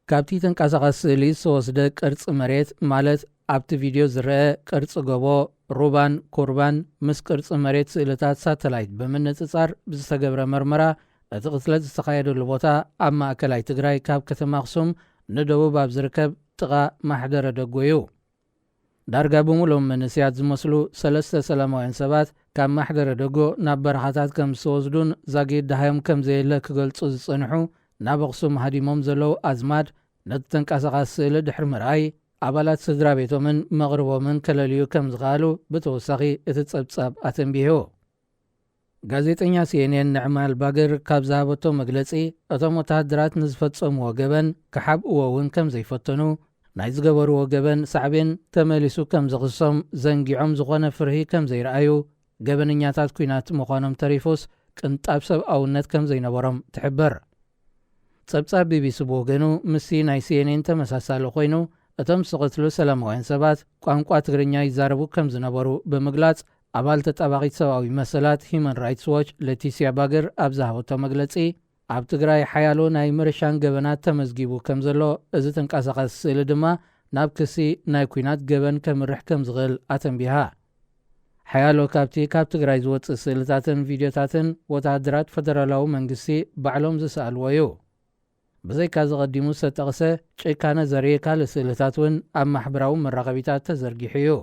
ካብቲ ተንቀሳቓሲ ስእሊ ዝተወስደ ቅርፂ መሬት ማለት ኣብቲ ቪድዮ ዝርአ ቅርፂ ጎቦ፣ ሩባን ኩርባን ምስ ቅርፂ መሬት ስእልታት ሳተላይት ብምንጽጻር ብዝተገብረ መርመራ እቲ ቅትለት ዝተኻየደሉ ቦታ ኣብ ማእከላይ ትግራይ ካብ ከተማ ኣኽሱም ንደቡብ ኣብ ዝርከብ ጥቓ ማሕደረ ደጎ እዩ። ዳርጋ ብምሎም መንእስያት ዝመስሉ 3 ሰላማውያን ሰባት ካብ ማሕደረ ደጎ ናብ በረኻታት ከም ዝተወስዱን ዛጊድሃዮም ከም ዘየለ ክገልጹ ዝጸንሑ ናብ ኣኽሱም ሃዲሞም ዘለዉ ኣዝማድ ነቲ ተንቀሳቓሲ ስእሊ ድሕሪ ምርኣይ ኣባላት ስድራ ቤቶምን መቕርቦምን ከለልዩ ከም ዝኽኣሉ ብተወሳኺ እቲ ጸብጻብ ኣተንቢሁ። ጋዜጠኛ ሲኤንኤን ንዕማል ባግር ካብ ዝሃበቶ መግለጺ እቶም ወተሃደራት ንዝፈጸምዎ ገበን ክሓብእዎ እውን ከም ዘይፈተኑ ናይ ዝገበርዎ ገበን ሳዕቤን ተመሊሱ ከም ዝኽሶም ዘንጊዖም ዝኾነ ፍርሂ ከም ዘይረኣዩ ገበነኛታት ኩናት ምዃኖም ተሪፉስ ቅንጣብ ሰብኣውነት ከም ዘይነበሮም ትሕበር። ጸብጻብ ቢቢሲ ብወገኑ ምስቲ ናይ ሲኤንኤን ተመሳሳሊ ኮይኑ እቶም ዝቕትሉ ሰላማውያን ሰባት ቋንቋ ትግርኛ ይዛረቡ ከም ዝነበሩ ብምግላጽ ኣባል ተጣባቒት ሰብኣዊ መሰላት ሂማን ራይትስ ዎች ለቲስያ ባግር ኣብ ዝሃበቶ መግለጺ ኣብ ትግራይ ሓያሎ ናይ ምርሻን ገበናት ተመዝጊቡ ከም ዘሎ እዚ ተንቀሳቐሲ ስእሊ ድማ ናብ ክሲ ናይ ኩናት ገበን ከምርሕ ከም ዝኽእል ኣተንቢሃ ሓያሎ ካብቲ ካብ ትግራይ ዝወፅእ ስእልታትን ቪድዮታትን ወታደራት ፈደራላዊ መንግስቲ ባዕሎም ዝሰኣልዎ እዩ ብዘይካ ዝቐዲሙ ዝተጠቕሰ ጭካነ ዘርየ ካልእ ስእልታት እውን ኣብ ማሕበራዊ መራኸቢታት ተዘርጊሑ እዩ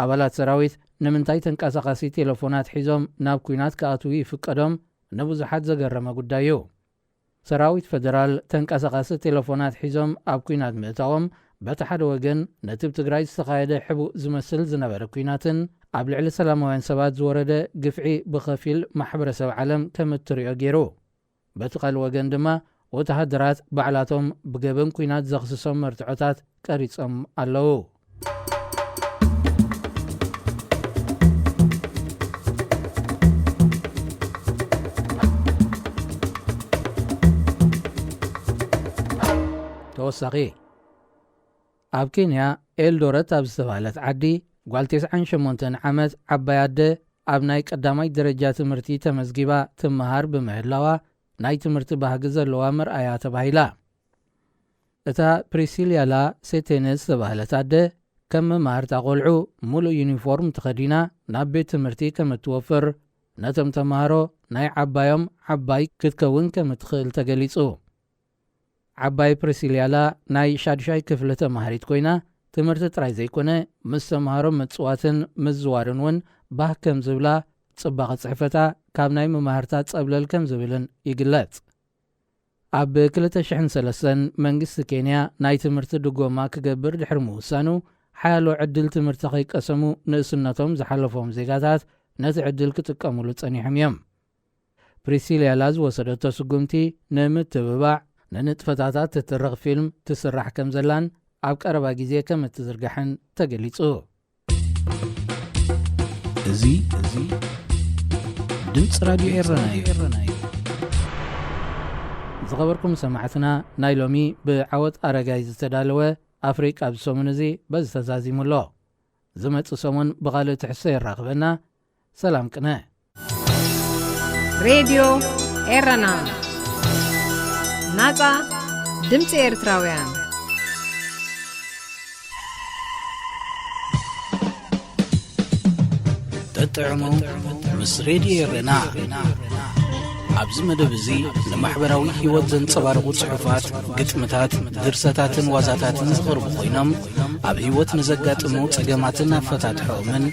ኣባላት ሰራዊት ንምንታይ ተንቀሳቓሲ ቴሌፎናት ሒዞም ናብ ኩናት ከኣትዉ ይፍቀዶም ንብዙሓት ዘገረመ ጉዳይ እዩ ሰራዊት ፈደራል ተንቀሳቓሲ ቴሌፎናት ሒዞም ኣብ ኩናት ምእታዎም በቲ ሓደ ወገን ነቲ ብትግራይ ዝተኻየደ ሕቡእ ዝመስል ዝነበረ ኩናትን ኣብ ልዕሊ ሰላማውያን ሰባት ዝወረደ ግፍዒ ብኸፊል ማሕበረሰብ ዓለም ከም እትሪኦ ገይሩ በቲ ኻልእ ወገን ድማ ወተሃደራት ባዕላቶም ብገበን ኩናት ዘኽስሶም መርትዖታት ቀሪጾም ኣለዉ ተወሳኺ ኣብ ኬንያ ኤልዶረት ኣብ ዝተባህለት ዓዲ ጓል 98 ዓመት ዓባይ ኣደ ኣብ ናይ ቀዳማይ ደረጃ ትምህርቲ ተመዝጊባ ትመሃር ብምህላዋ ናይ ትምህርቲ ባህጊ ዘለዋ መርኣያ ተባሂላ እታ ፕሪሲልያላ ሴቴነስ ዝተባህለት ኣደ ከም መምሃርታ ቆልዑ ሙሉእ ዩኒፎርም ተኸዲና ናብ ቤት ትምህርቲ ከም እትወፍር ነቶም ተምሃሮ ናይ ዓባዮም ዓባይ ክትከውን ከም እትኽእል ተገሊጹ ዓባይ ፕሪሲልያላ ናይ 6ይ ክፍሊ ተምሃሪት ኮይና ትምህርቲ ጥራይ ዘይኮነ ምስ ተምሃሮ ምጽዋትን ምዝዋርን እውን ባህ ከም ዝብላ ጽባቐ ጽሕፈታ ካብ ናይ መምሃርታ ጸብለል ከም ዝብልን ይግለጽ ኣብ 2003 መንግስቲ ኬንያ ናይ ትምህርቲ ድጎማ ክገብር ድሕሪ ምውሳኑ ሓያሎ ዕድል ትምህርቲ ከይቀሰሙ ንእስነቶም ዝሓለፎም ዜጋታት ነቲ ዕድል ክጥቀሙሉ ጸኒሖም እዮም ፕሪሲልያላ ዝወሰደቶ ስጉምቲ ንምትብባዕ ንንጥፈታታት ትትርቕ ፊልም ትስራሕ ከም ዘላን ኣብ ቀረባ ግዜ ከም እትዝርጋሕን ተገሊጹ እዚ ድምፂ ራድዮ ኤረና እዩ ዝኸበርኩም ሰማዕትና ናይ ሎሚ ብዓወት ኣረጋይ ዝተዳለወ ኣፍሪቃ ብሰሙን እዚ በዚ ተዛዚሙሎ ዝመጽእ ሰሙን ብኻልእ ትሕሶ ይራኽበና ሰላም ቅነ ሬድዮ ኤረና ናጻ ድምፂ ኤርትራውያን ተጥዕሙ ምስ ሬድዮ ኤረና ኣብዚ መደብ እዚ ንማሕበራዊ ህይወት ዘንጸባርቑ ጽሑፋት ግጥምታት ድርሰታትን ዋዛታትን ዝቐርቡ ኮይኖም ኣብ ህይወት ንዘጋጥሙ ጸገማትን ኣፈታትሖምን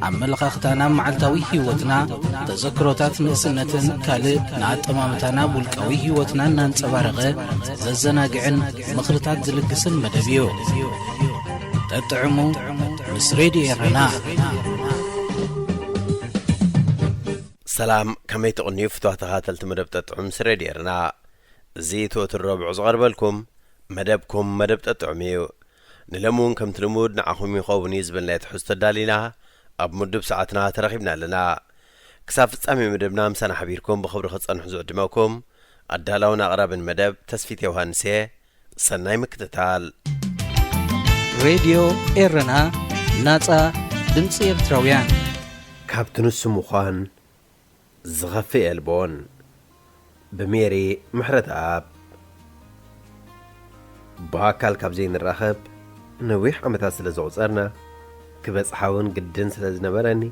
ኣመለኻኽታና መዓልታዊ ህይወትና ተዘክሮታት ንእስነትን ካልእ ንኣጠማምታና ውልቃዊ ህይወትና እናንጸባረቐ ዘዘናግዕን ምኽርታት ዝልግስን መደብ እዩ ተጥዕሙ ምስ ሬድዮ ኤረና سلام كمي تقنيو فتوح تخاتلت مدب تطعم سريديرنا زيتو الربع زغربلكم مدبكم مدب تطعميو نلمون كم تلمود نعخم يخوب نيزبن لا يتحس تدالينا أب مدب ساعتنا ترغبنا لنا كساف تسامي مدبنا مسانا حبيركم بخبر خص أنحزو قدماكم أدالاونا أغراب مدب تسفيت يوهانسي سناي مكتتال راديو إيرنا ناتا دمسي إرتراويان كابتنو السموخان زغفي البون بميري محرت آب باكال كابزين الرخب نويح عمتها سلزوزرنا كبس حاون قدن سلزنبراني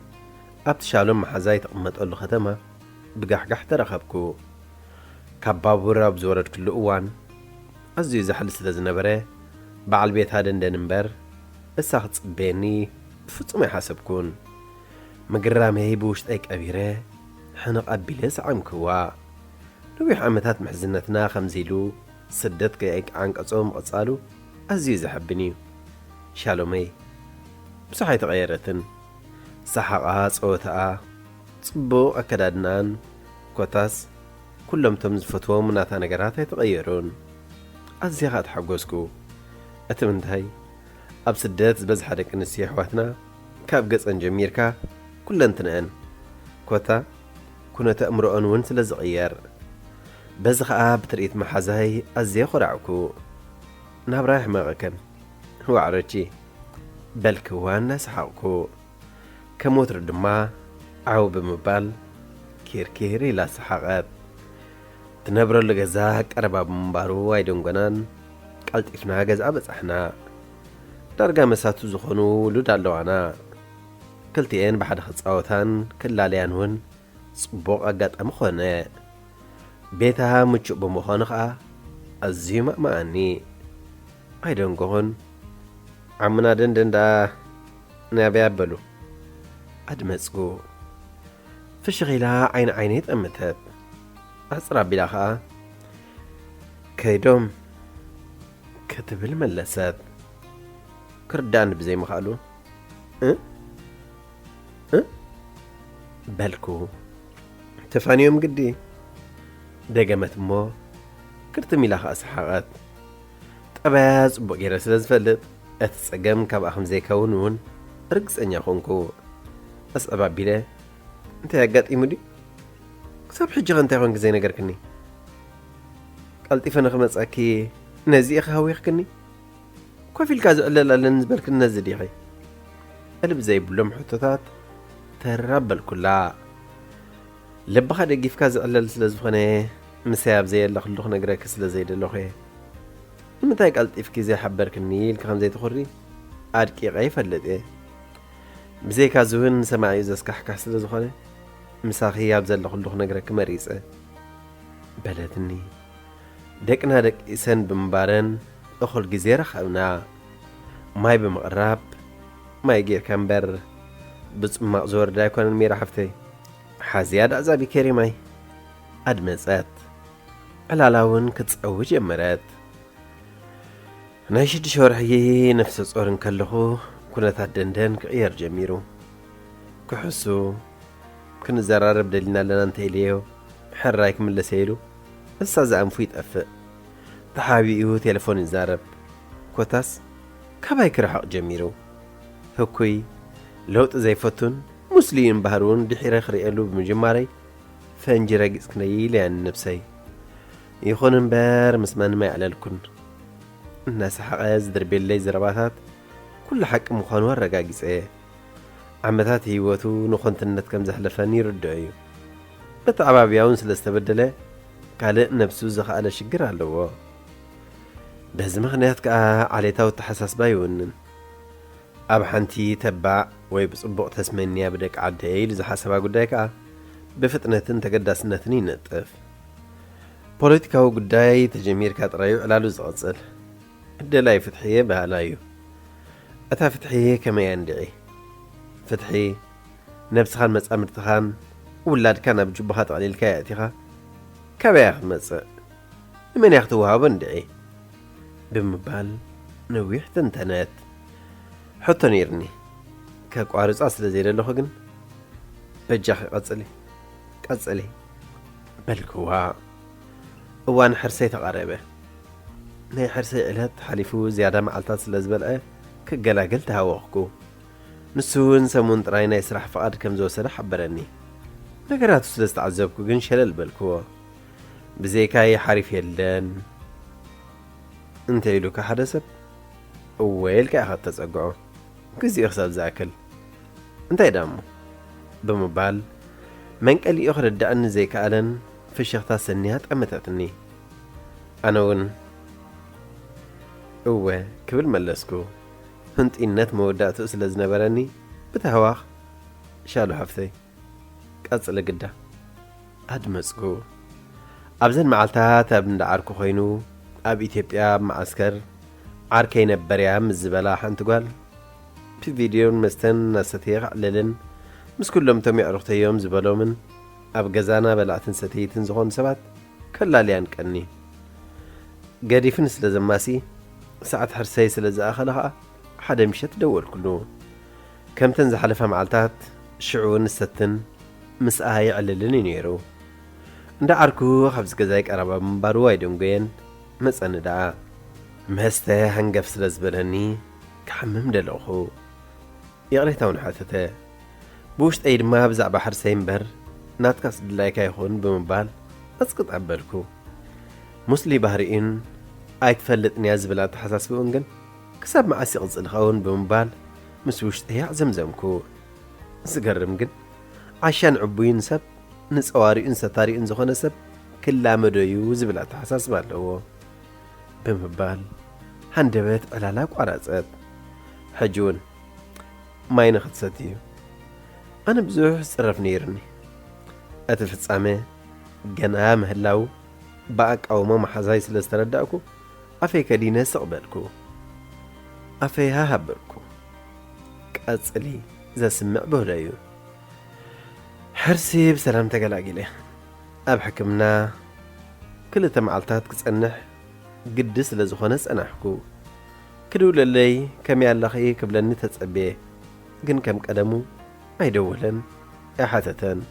أبتشالون محزاي تقمت قلو ختمة بقحقح ترخبكو كبابورا بزورت كل اوان أزيو زحل سلزنبري بعل بيت هادن دنبر الساخت بيني فتسمي حسبكون مقرام هيبوشت ايك أبيره حنق أبيلس عمكوا نويح عمتات محزنتنا خمزيلو سدت كيك عنك أصوم أصالو أزيز حبني شالومي بصحي تغيرتن صحقها صوتها صبو أكدادنان كوتاس كلهم تمز فتوى مناتا نقرات يتغيرون أزيغات حقوسكو أتمنتهي أب سدت بز حدك نسيح واتنا كاب قصن جميركا كلن تنقن كوتا كنا تأمرؤن ونسل زغير بزخ بتريت محازاي أزي خرعكو ناب رايح مغكن هو عرجي بلك وانا سحاقكو كموتر دما عو بمبال كيركيري لا سحاقات تنبرو لغزاك أرباب مبارو وايدون قنان قلت إفنا غزا بصحنا درجة مساتو زخونو لودالوانا كلتين بحد خصاوتان كلاليانون صبوق أقاط أمخونة بيتها مجو بمخونخة الزيمة ماني أيدون قهون عمنا دندن دا نابي أبلو أدمسكو فشغيلا عين عينيت أمتت أسرع بلاخا كيدوم كتب الملسات كردان بزي مخالو بلكو تفانيوم قدي دقمت مو كرتمي لها أسحاقات طباز بقيرة سلزفلت أتسقم كاب أخم زي كونون رقص أنيا خونكو أسأبع بلا انت يقات إيمودي كساب حجة غنتا خونك زي نقركني قلت إفا نخمس أكي نازي أخاوي يخكني كوفي الكازو ألا نزبالك النازي ديخي قلب زي بلوم حطوطات ترب الكلا لبخا دقي في كازو ألا لسلزفخني مسياب زي اللي خلوخ نقرأك سلزي دلوخي متى قلت إفكي زي حبركني الكخم زي تخوري أدكي غاي فلت إيه بزي كازوهن سماعي زي سكحكح سلزفخني مساخي يابزل اللي خلوخ نقرأك مريسة بلدني دقنا دق إسان بمبارن أخل جزيرة خاونا ماي بمقرب ماي جير كامبر بس مقزور دايكون الميرا حفتي حازياد أزابي كيري ماي أدمزات علالاون كتصعوج يمرات نايشد شورحي نفس صورن كلخو كنت دندن كغير جميرو كحسو كن زرارب دلنا لنا انتيليو حرايك من لسيلو أستاذ أنفو يتأفق تحاويقو تلفون الزارب كوتاس كبايك رحق جميرو هكوي لوت زي فتون مسلين بهارون دحيرا خريقلو بمجماري فانجرا قسكني لأن نفسي يخون انبار مسمان ما يعلالكن الناس حقاز دربي اللي زرباتات كل حق مخانوها الرقاقس ايه عمتات هيواتو نخونت النت كم زحلفاني ردعيو بتعبا بياون سلستبدله قال نفسو زخاله شجر علوه بهز مغنيات كا عليتاو التحساس بايونن أب حنتي تبع ويبصبق تسمنيا بدك عدي لزحسبا قدايكا بفتنة تقداسنتني نطف بوليتيكاو قداي تجمير كاترايو علالو زغزل الدلاي فتحية بهالايو أتا فتحية كما يندعي فتحي نفس خان مسأ مرتخان ولاد كان بجبهات علي الكاياتيخا كما ياخد مسأ من ياخدوها بندعي بمبال نويح تنتنات حتى نيرني كاقوارز أصل زي للوخن بجاخ قصلي بلكوا وان حرسي تقاربه ناي حرسي علات حليفو زيادة معلتات سلزبلقه كقلاقل تهاوخكو نسون سمون تراينا يسرح فقاد كم زو سرح حبرني نقراتو سلستعذبكو قن شلل بلكوا بزيكاي حريف يلدان انت يلوك حدثب ويلك أخذ تسقعو كزي أخسال زاكل انت يدامو بمبال منك اللي أخر الدقن زي كألن في الشيختا سنيات أمتتني أنا ون كبل ملسكو هنت إنت موداتو أسلز نبرني بتهواخ شالو حفتي قصل قدا أدمسكو أبزن معلتات أبن دعاركو خينو أب إثيوبيا معسكر عاركي نبريا مزبلا حنت قال في فيديو مستن نستيغ للن مس كلهم تم يعرفتي يوم زبالو من أب جزانا بلعتن ستيتن زغون سبات كلا ليان كأني قادي فنس لزماسي ساعة حرسي سلزا أخلها حدا مشت دور كله كم تنزح حلفها معلتات شعون الستن مس آهي عللن ينيرو ندا عاركو خبز جزايك أربا مبارو وايدون مسأنة دعا مهسته هنقف سلزبلني كحمم دلوخو يغريتاون حاثته بوشت ايد ما بزع بحر سيمبر ناتكاس دلايكا يخون بمبال اسقط عبالكو مسلي بهرئين أيتفلتني أزبل تحساسبون جن كسب مع سيغز الخون بمبال مسوش تهيع زمزمكو زقرم جن عشان عبوين سب نسواري إنسا تاري إنزو خنا سب كلا مدويو زبل تحساس بالو بمبال هندبت علالاك وعرازات حجون ما ينخد ستيو أنا بزوح صرف نيرني أتفتصامي جنا مهلاو باك أو ماما حزاي سلستردأكو أفي كدينة سقبلكو أفي هابركو كأصلي زا سمع بهلايو حرسي بسلام تقلاقيلي أب حكمنا كل تمعلتات كتصنح قدس لزخونس أنحكو كدو للي كم يالخي كبلني تتصبيه جن كم قدمو أيدولن أحاتتن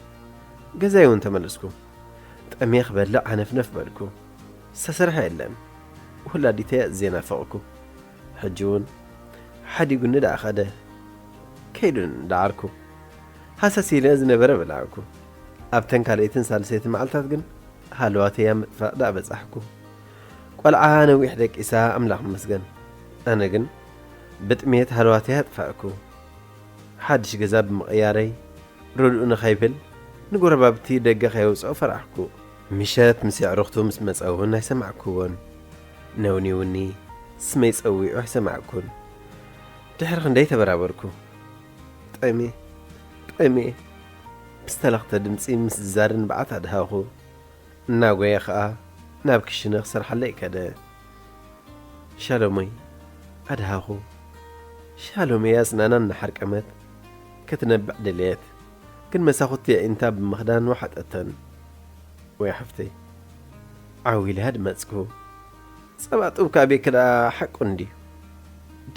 جزايون تملسكو تأميخ بلع عنفنف بالكو سسرح إلم ولا ديتاء زينا فوقكو حجون حد يقول ندع أخده كيدون دعاركو حساسي لازم برا بلعكو أبتن كاليتن سالسيت معلتات جن هالواتي يام فدا بزحكو والعانة ويحدك إساء أملاح مسجن أنا جن بتميت هالواتيات فاكو حدش جزاب مغياري رولونا خيبل نقول بابتي دقة خيوس أو فرحكو مشات مسيع رختو مسمس أوهن يسمعكوون نوني وني سميس أوي ويسمعكون تحرق نديت برابركو طيمي بستلقت دمسي مس زارن بعت عدهاخو ناقو يخا نابكش نخسر حليك هذا شالومي عدهاخو شالومي ياسنانا نحرك أمت كتنبع دليت كن مساخوتي انت بمخدان واحد أتن ويا حفتي عويل هاد ماسكو سبعت أبكى كده حق عندي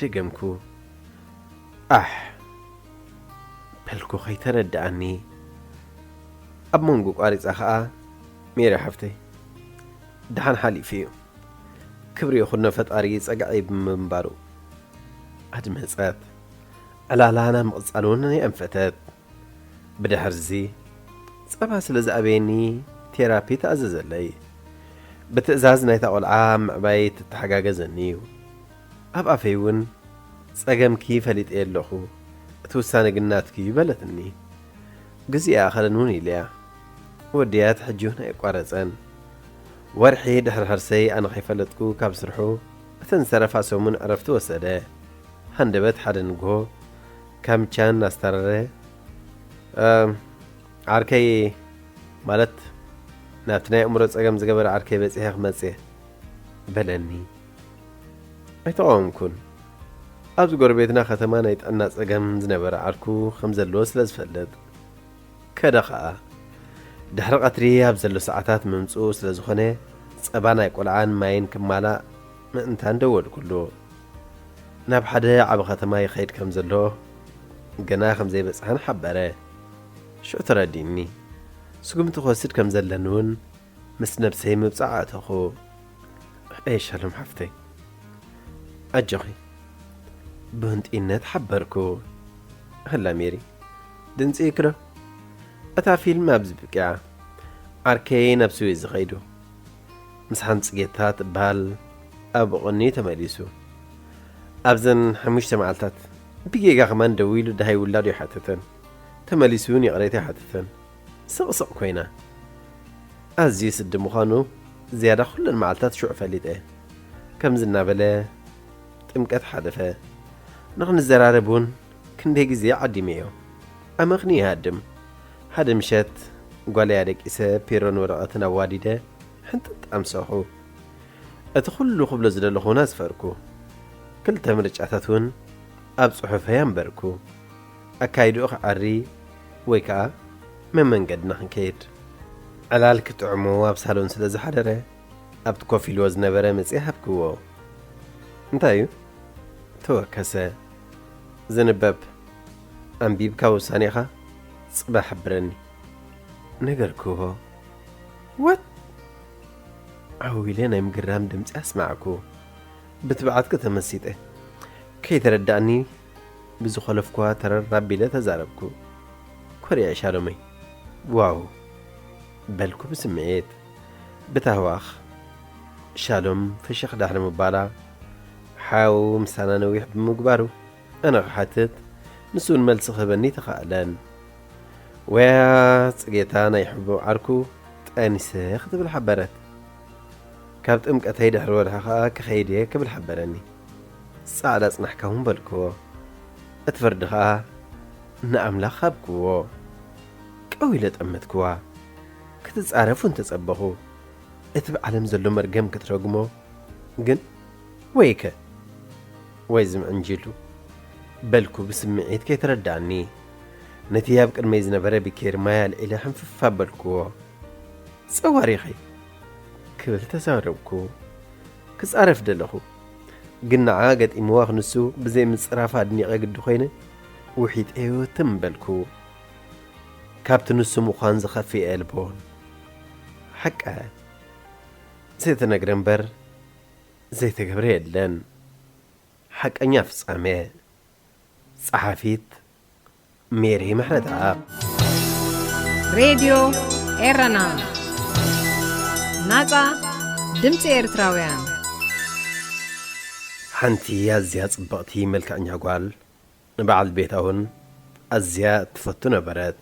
دقمكو بلكو خيتر الدعني أب منقو قاريز أخاء ميري حفتي دحان حالي فيه كبري أخذنا فتقاريز أقعيب من بارو هاد مهزات على لانا مقصالونني أنفتات بدحر زي سبا سلزقبيني تيرابي تأزز اللي بتأزازنا يتقول عام عبايت تحقاق زنيو أبقى فيون سأقام كيف هليت إيلوخو توسان قنات كي بلتني قزي آخر نوني ليا وديات حجونا يقارزان ورحي دحر هرسي أنا خيفلتكو كابسرحو بتنسرف عسومن عرفتو وساده هندبت حدنقو كم كان نسترره عركي مالت نابتناي أمرز أقام زقبر عركي بس إيخ مزيه بلني أيتوهم كون أبز قربيتنا ختمانا يتأناس أقام زنبر عركو خمزلوس لزفلد كدخاء دحر قطري أبزلو ساعتات ممسوس لزخنه سأبانا يقول عن ماين كمالا انتان دول كله ناب حدا عب ختما يخيد كمزلو قنا خمزي بس عن حبره شو ترديني سقمت خوسد كمزلنون مس نفسي مبصعات أخو إيش هلم حفتي أجخي بنت إنت حبركو هلا ميري دنس إكره أتا فيلم أبز بكعة عركي نفسو يزغيدو مسحن سقيتات بهال أبغني تماليسو أبزن حموش تمعلتات بيجي غمان دويلو دهي ولادو حتتن تماليسوني قريتي حتتن سقسق كوينة أزي سد مخانو زيادة خل المعلتات شو عفاليته كم زلنا بلا تمكت حدفة نغن الزراربون كندي جزي عدي ميو أما غني هادم هذا مشات قال عليك إسا بيرون ورقتنا واديده حنت أمسحو أدخل له قبل زل له ناس فركو كل تمرج أثاثون أبصحف ينبركو أكايدو أخ عري ويكا ممن قد نحكيت على الكتعمو وابسالون سلز حدره أبتكو في الوزن برامز يحبكو انتايو توكسا زنباب أنبيب كاوسانيخا صباح برني نقركوه وات عويلين يمقرام دمت أسمعكو بتبعتك تمسيته كي تردعني بزو خلفكوها ترى ربي لا تزاربكو كوري عشارمي واو بلكو بسمعيت بتهواخ ሻሎም ፍሽኽ ዳሕሪ ምባላ ሓው ምሳና ነዊሕ ብምግባሩ ኣነ ክሓትት ንሱን መልሲ ክህበኒ ተኻእለን ወያ ጽጌታ ናይ ሕቡብ ዓርኩ ጠኒሰ ክትብል ሓበረት ካብ ጥምቀተይ ድሕሪ ወርሒ ኸዓ ክኸይድ እየ ክብል ሓበረኒ ጻዕዳ ጽናሕካ እውን በልክዎ እቲ ፍርዲ ኸዓ ንኣምላኽ ሃብክዎ ቀዊለ ጠመትክዋ ክትጻረፉ እንተጸበኹ እቲ ብዓለም ዘሎ መርገም ክትረግሞ ግን ወይከ ወይ ዝምዕንጅሉ በልኩ ብስምዒት ከይትረዳእኒ ነቲ ኣብ ቅድመይ ዝነበረ ቢኬር ማያ ልዒለ ሕንፍፍ ኣበልክዎ ጸዋሪኸይ ክብል ተዛረብኩ ክጻረፍ ደለኹ ግን ንዓ ገጢምዋ ክንሱ ብዘይ ምጽራፍ ኣድኒቐ ግዲ ኾይነ ውሒጠዮ ትምበልኩ ካብቲ ንሱ ምዃን ዝኸፊአ ልቦን ሓቀ ዘይተነግረ እምበር ዘይተገብረ የለን ሓቀኛ ፍጻሜ ጸሓፊት ሜሪ ምሕረታ ሬድዮ ኤረና ናጻ ድምፂ ኤርትራውያን ሓንቲ ኣዝያ ጽብቕቲ መልክዕኛ ጓል ንበዓል ቤታ እውን ኣዝያ ትፈቱ ነበረት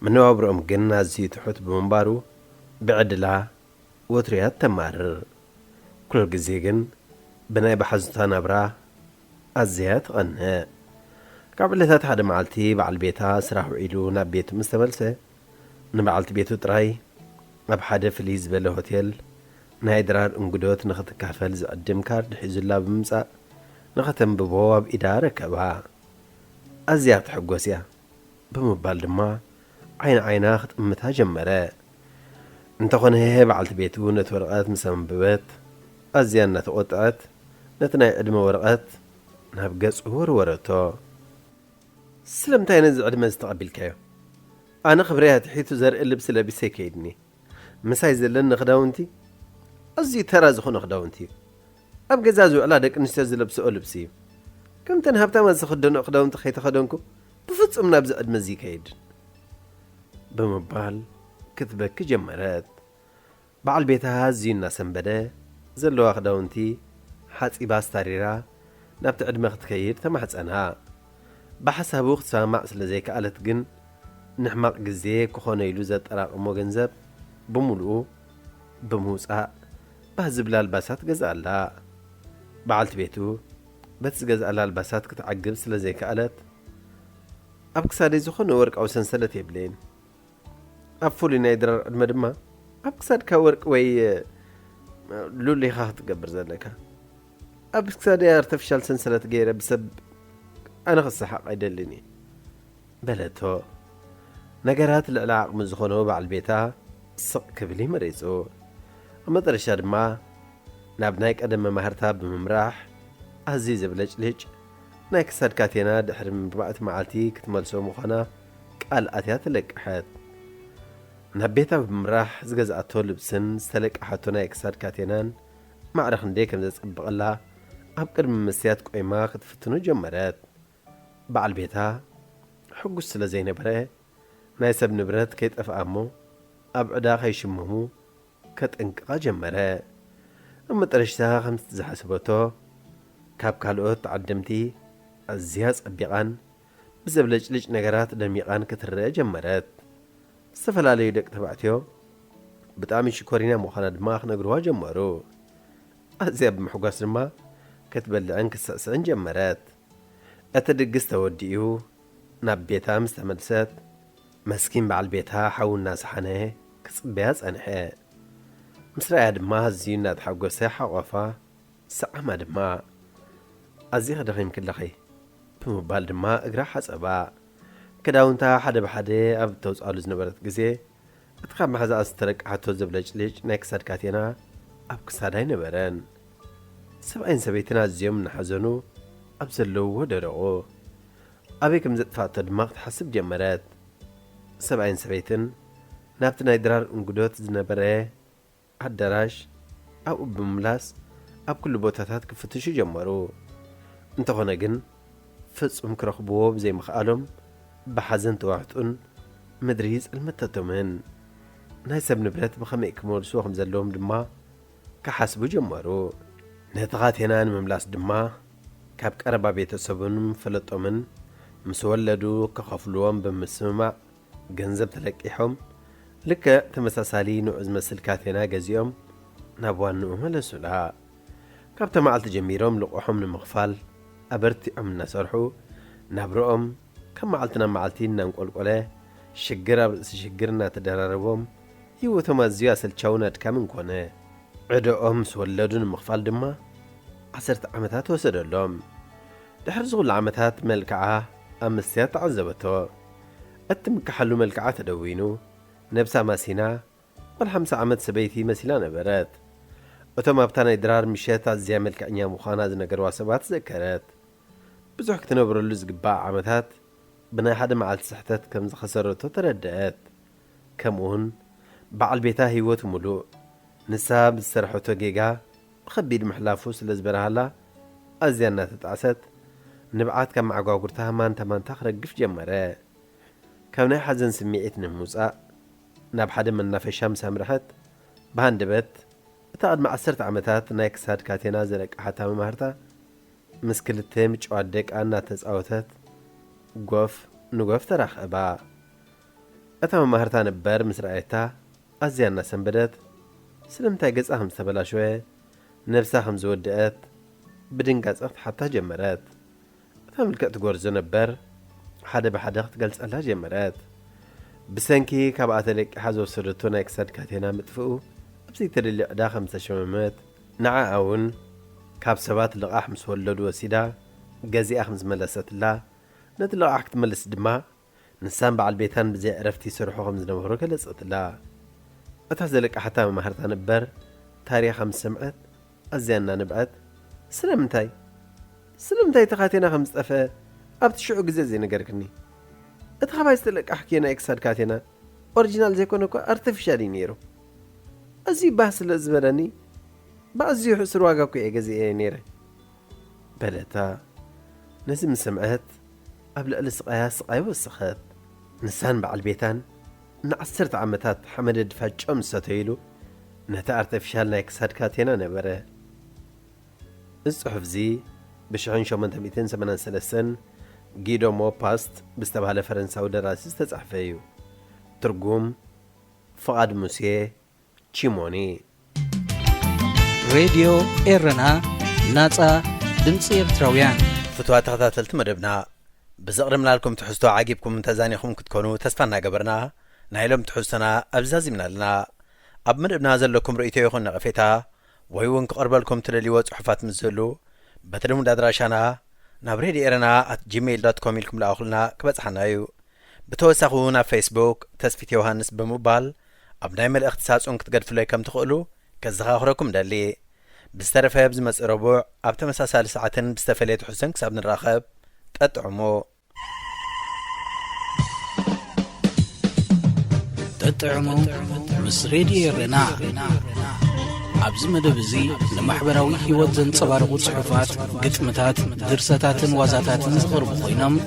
መነባብሮኦም ግን ኣዝዩ ትሑት ብምንባሩ ብዕድላ ወትርያት ተማርር ኩሉ ግዜ ግን ብናይ ባሓዙታ ናብራ ኣዝያ ትቐንእ ካብ ዕለታት ሓደ መዓልቲ በዓል ቤታ ስራሕ ውዒሉ ናብ ቤቱ ምስ ተመልሰ ንበዓልቲ ቤቱ ጥራይ ኣብ ሓደ ፍልይ ዝበለ ሆቴል ናይ ድራር እንግዶት ንኽትካፈል ዝዕድም ካርድ ሒዙላ ብምምጻእ ንኸተንብቦ ኣብ ኢዳ ረከባ ኣዝያ ክትሕጐስ እያ ብምባል ድማ ዓይና ክትጥምታ ጀመረ እንተኾነ በዓልቲ ቤቱ ነቲ ወረቐት ምስ ኣንበበት ኣዝያ እናተቖጥዐት ነቲ ናይ ዕድመ ወረቐት ናብ ገጹ ወርወረቶ ስለምንታይ ነዚ ዕድመ ዝተቐቢልካዮ ኣነ ኽብረያ ትሒቱ ዘርኢ ልብሲ ለቢሰ ይከይድኒ ምሳይ ዘለኒ ክዳውንቲ ኣዝዩ ተራ ዝኾነ ክዳውንቲ እዩ ኣብ ገዛ ዝውዕላ ደቂ ኣንስትዮ ዝለብስኦ ልብሲ እዩ ከምተን ሃብታማት ዝኽደንኦ ክዳውንቲ ከይተኸደንኩ ብፍጹም ናብዚ ዕድመ እዚ ይከይድን ብምባል ክትበኪ ጀመረት በዓል ቤታ ኣዝዩ እናሰንበደ ዘለዋ ክዳውንቲ ሓፂባ ኣስታሪራ ናብቲ ዕድመ ክትከይድ ተማሕፀና ብሓሳቡ ክትሰማዕ ስለ ዘይከኣለት ግን ንሕማቕ ግዜ ክኾነ ኢሉ ዘጠራቕሞ ገንዘብ ብምሉኡ ብምውፃእ ባህ ዝብላ ኣልባሳት ገዛኣላ በዓልቲ ቤቱ በቲ ዝገዛኣላ ኣልባሳት ክትዓግብ ስለ ዘይከኣለት ኣብ ክሳደይ ዝኾነ ወርቃዊ ሰንሰለት የብለይን ኣብ ፍሉይ ናይ ድራር ዕድመ ድማ ኣብ ክሳድካ ወርቂ ወይ ሉሊኻ ክትገብር ዘለካ ኣብ ክሳደይ ኣርተፊሻል ሰንሰለት ገይረ ብሰብ ኣነ ክሰሓቕ ኣይደልን እየ በለቶ ነገራት ልዕሊ ዓቕሚ ዝኾነ በዓል ቤታ ስቕ ክብል መሪጹ ኣብ መጨረሻ ድማ ናብ ናይ ቀደም መማህርታ ብምምራሕ ኣዝዩ ዘብለጭልጭ ናይ ክሳድ ካቴና ድሕሪ ምብባእቲ መዓልቲ ክትመልሶ ምዃና ቃል ኣትያ ተለቅሐት ናብ ቤታ ብምምራሕ ዝገዝኣቶ ልብስን ዝተለቅሓቶ ናይ ክሳድ ካቴናን ማዕረ ክንደይ ከም ዘጸብቐላ ኣብ ቅድሚ መስትያት ቆይማ ክትፍትኑ ጀመረት በዓል ቤታ ሕጉስ ስለ ዘይነበረ ናይ ሰብ ንብረት ከይጠፍኣ እሞ ኣብ ዕዳ ከይሽመሙ ከጠንቅቓ ጀመረ ኣብ መጨረሻ ከምቲ ዝሓስበቶ ካብ ካልኦት ተዓደምቲ ኣዝያ ጸቢቓን ብዘብለጭልጭ ነገራት ደሚቓን ክትርአ ጀመረት ዝተፈላለዩ ደቂ ተባዕትዮ ብጣዕሚ ሽኮሪና ምዃና ድማ ክነግርዋ ጀመሩ ኣዝያ ብምሕጓስ ድማ ክትበልዕን ክትሰዕስዕን ጀመረት እቲ ድግስ ተወዲኡ ናብ ቤታ ምስ ተመልሰት መስኪን በዓል ቤታ ሓው እናሰሓነ ክጽበያ ጸንሐ ምስ ረኣያ ድማ ኣዝዩ እናተሓጐሰ ሓቖፋ ሰዓማ ድማ ኣዝዩ ኸደኺምክለኸይ ብምባል ድማ እግራ ሓጸባ ክዳውንታ ሓደ ብሓደ ኣብ ተውፃሉ ዝነበረት ግዜ እቲ ካብ ማሕዛኣ ዝተለቅሓቶ ዘብለጭልጭ ናይ ክሳድ ካቴና ኣብ ክሳዳ ይነበረን ሰብኣይን ሰበይትን ኣዝዮም እናሓዘኑ ኣብ ዘለውዎ ደረቑ ኣበይ ከም ዘጥፋእቶ ድማ ክትሓስብ ጀመረት ሰብኣይን ሰበይትን ናብቲ ናይ ድራር እንግዶት ዝነበረ ኣዳራሽ ኣብኡ ብምምላስ ኣብ ኩሉ ቦታታት ክፍትሹ ጀመሩ እንተኾነ ግን ፍጹም ክረኽብዎ ብዘይምኽኣሎም ብሓዘን ተዋሕጡን ምድሪ ጽልመተቶምን ናይ ሰብ ንብረት ብኸመይ ክመልስዎ ከም ዘለዎም ድማ كحسب جمرو نتغاتنا مملاس دما كاب قربا بيتسبن فلطومن مسولدو كخفلوهم بمسمع ገንዘብ ተለቂሖም ልከ ተመሳሳሊ ንዑዝ መስልካቴና ገዚኦም ናብ ዋንኡ መለሱላ ካብቲ መዓልቲ ጀሚሮም ልቆሖም ንምኽፋል ኣበርቲዖም እናሰርሑ ናብሮኦም ከም መዓልትና መዓልቲ እናንቆልቆለ ሽግር ኣብ ርእሲ ሽግር እናተደራረቦም ህይወቶም ኣዝዩ ኣሰልቻውን ኣድካምን ኮነ ዕድኦም ምስ ወለዱ ንምኽፋል ድማ 10 ዓመታት ወሰደሎም ድሕሪ ዝኹሉ ዓመታት መልክዓ ኣብ መስትያት ተዓዘበቶ أتمكحلو ملكعة تدوينو نبسا ماسينا وال50 عمد سبيتي مسيلا نبرات وتما بتانا إدرار مشيت عزيا ملكعنيا مخانا زنقر واسبات ذكرات بزوح كتنبرو اللوز قباع عمدات بنا حدا مع السحتات كم خسرتو تردات كمون بعل بيتا هيوت ملو نساب السرحوتو جيجا خبي المحلافوس لزبرهالا أزيانا تتعسد نبعات كم عقاقرتها مان تخرج قف جمرة كوني حزن سميعت نموزا ناب حدا من نافشام سامرحت بهندبت تقعد مع 10 عمتات نايك ساد كاتينا زلك حتى مهرتا مسكلتهم جوادك أنا تزعوتت قوف نقوف تراخ أبا أتام مهرتا نبر مسرعيتا أزيانا سنبدت سلمتا قز أهم سبلا شوي نفسها زودت بدن قز حتى جمرات أتام الكأت قرزو نبر حدا بحدا تقلص الله جمرات بسنكي كابعتلك حزو سرتو نايك ساد كاتينا متفقو أبسي تريلي عدا 5 شمامات نعا أون كاب سبات لقاح مسولدو وسيدا قازي أخمز ملسات الله نتلقاح كتملس دما نسان بعل بيتان بزي عرفتي سرحو 5 نمهرو كالسات الله أتحزلك حتى مهرتا نبر تاريخ 5 سمعت أزيانا نبعت سلمتاي تقاتينا 5 أفا أبتشعو قزازي نقركني أتخبا يستلك أحكينا إكساد كاتينا أورجينال زي كونوكو أرتفشالي نيرو أزي بحث الأزبراني بأزيو حسر واقعكو إيقازي إيه نيري بلتا نزم سمعت قبل السقايا سقايا والسخات نسان بعل بيتان نعسرت عمتات حمد دفاج أمس ستيلو نتا أرتفشالنا إكساد كاتينا نبره الصحف زي بشعين شو من 283 جيدو مو باست بستبهالة فرنساو دراسي استزحفيو ترجم فقاد موسيه تشيموني راديو إيرنا ناتا دمسي إرتراويان فتوات تغتاتلت مدبنا بزقرمنا لكم تحستو عاقبكم تزانيكم كتكونوا تسفانا قبرنا نايلوم تحستنا أبزازي من لنا أب مدبنا زلكم رؤيتو يخون نغفيتا ويوان كقربالكم تلالي وصحفات مزلو بتلمون دادراشانا نابريدي إيرنا @gmail.com لكم لأخلنا كبتحنايو بتوسخونا فيسبوك تسفيت يوهانس بموبال أبنايم الاختصاص أنك تقدر فلاي كم تقولوا كزغاخركم دالي بسترفها بزمس ربوع أبتا مساسال ساعتين بستفليت حسن كسابن الراخب تطعمو مس راديو إيرنا عبز مدبزي لمحبراوي هيوت زنصبارقو صحفات قتمتات درساتاتن وازاتاتن زغرب خوينم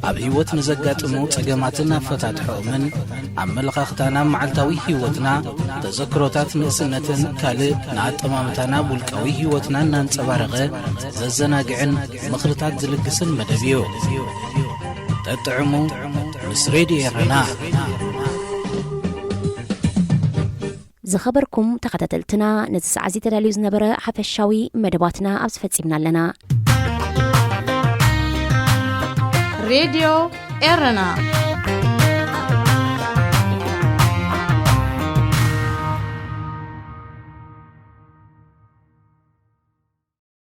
عب هيوت نزقاتمو تقاماتنا فتاتحو من عملقا اختانا معلتاوي هيوتنا تذكروتات نقسنتن كالي نعط امامتانا بولكاوي هيوتنا نانصبارقه ززناقعن مخرطات زلقسن مدبيو تطعمو مس راديو إيرنا زخبركم تخاتلتنا نتسعزي تداليو زنبرة حفشاوي مدباتنا أبس فتسيبنا لنا راديو إيرنا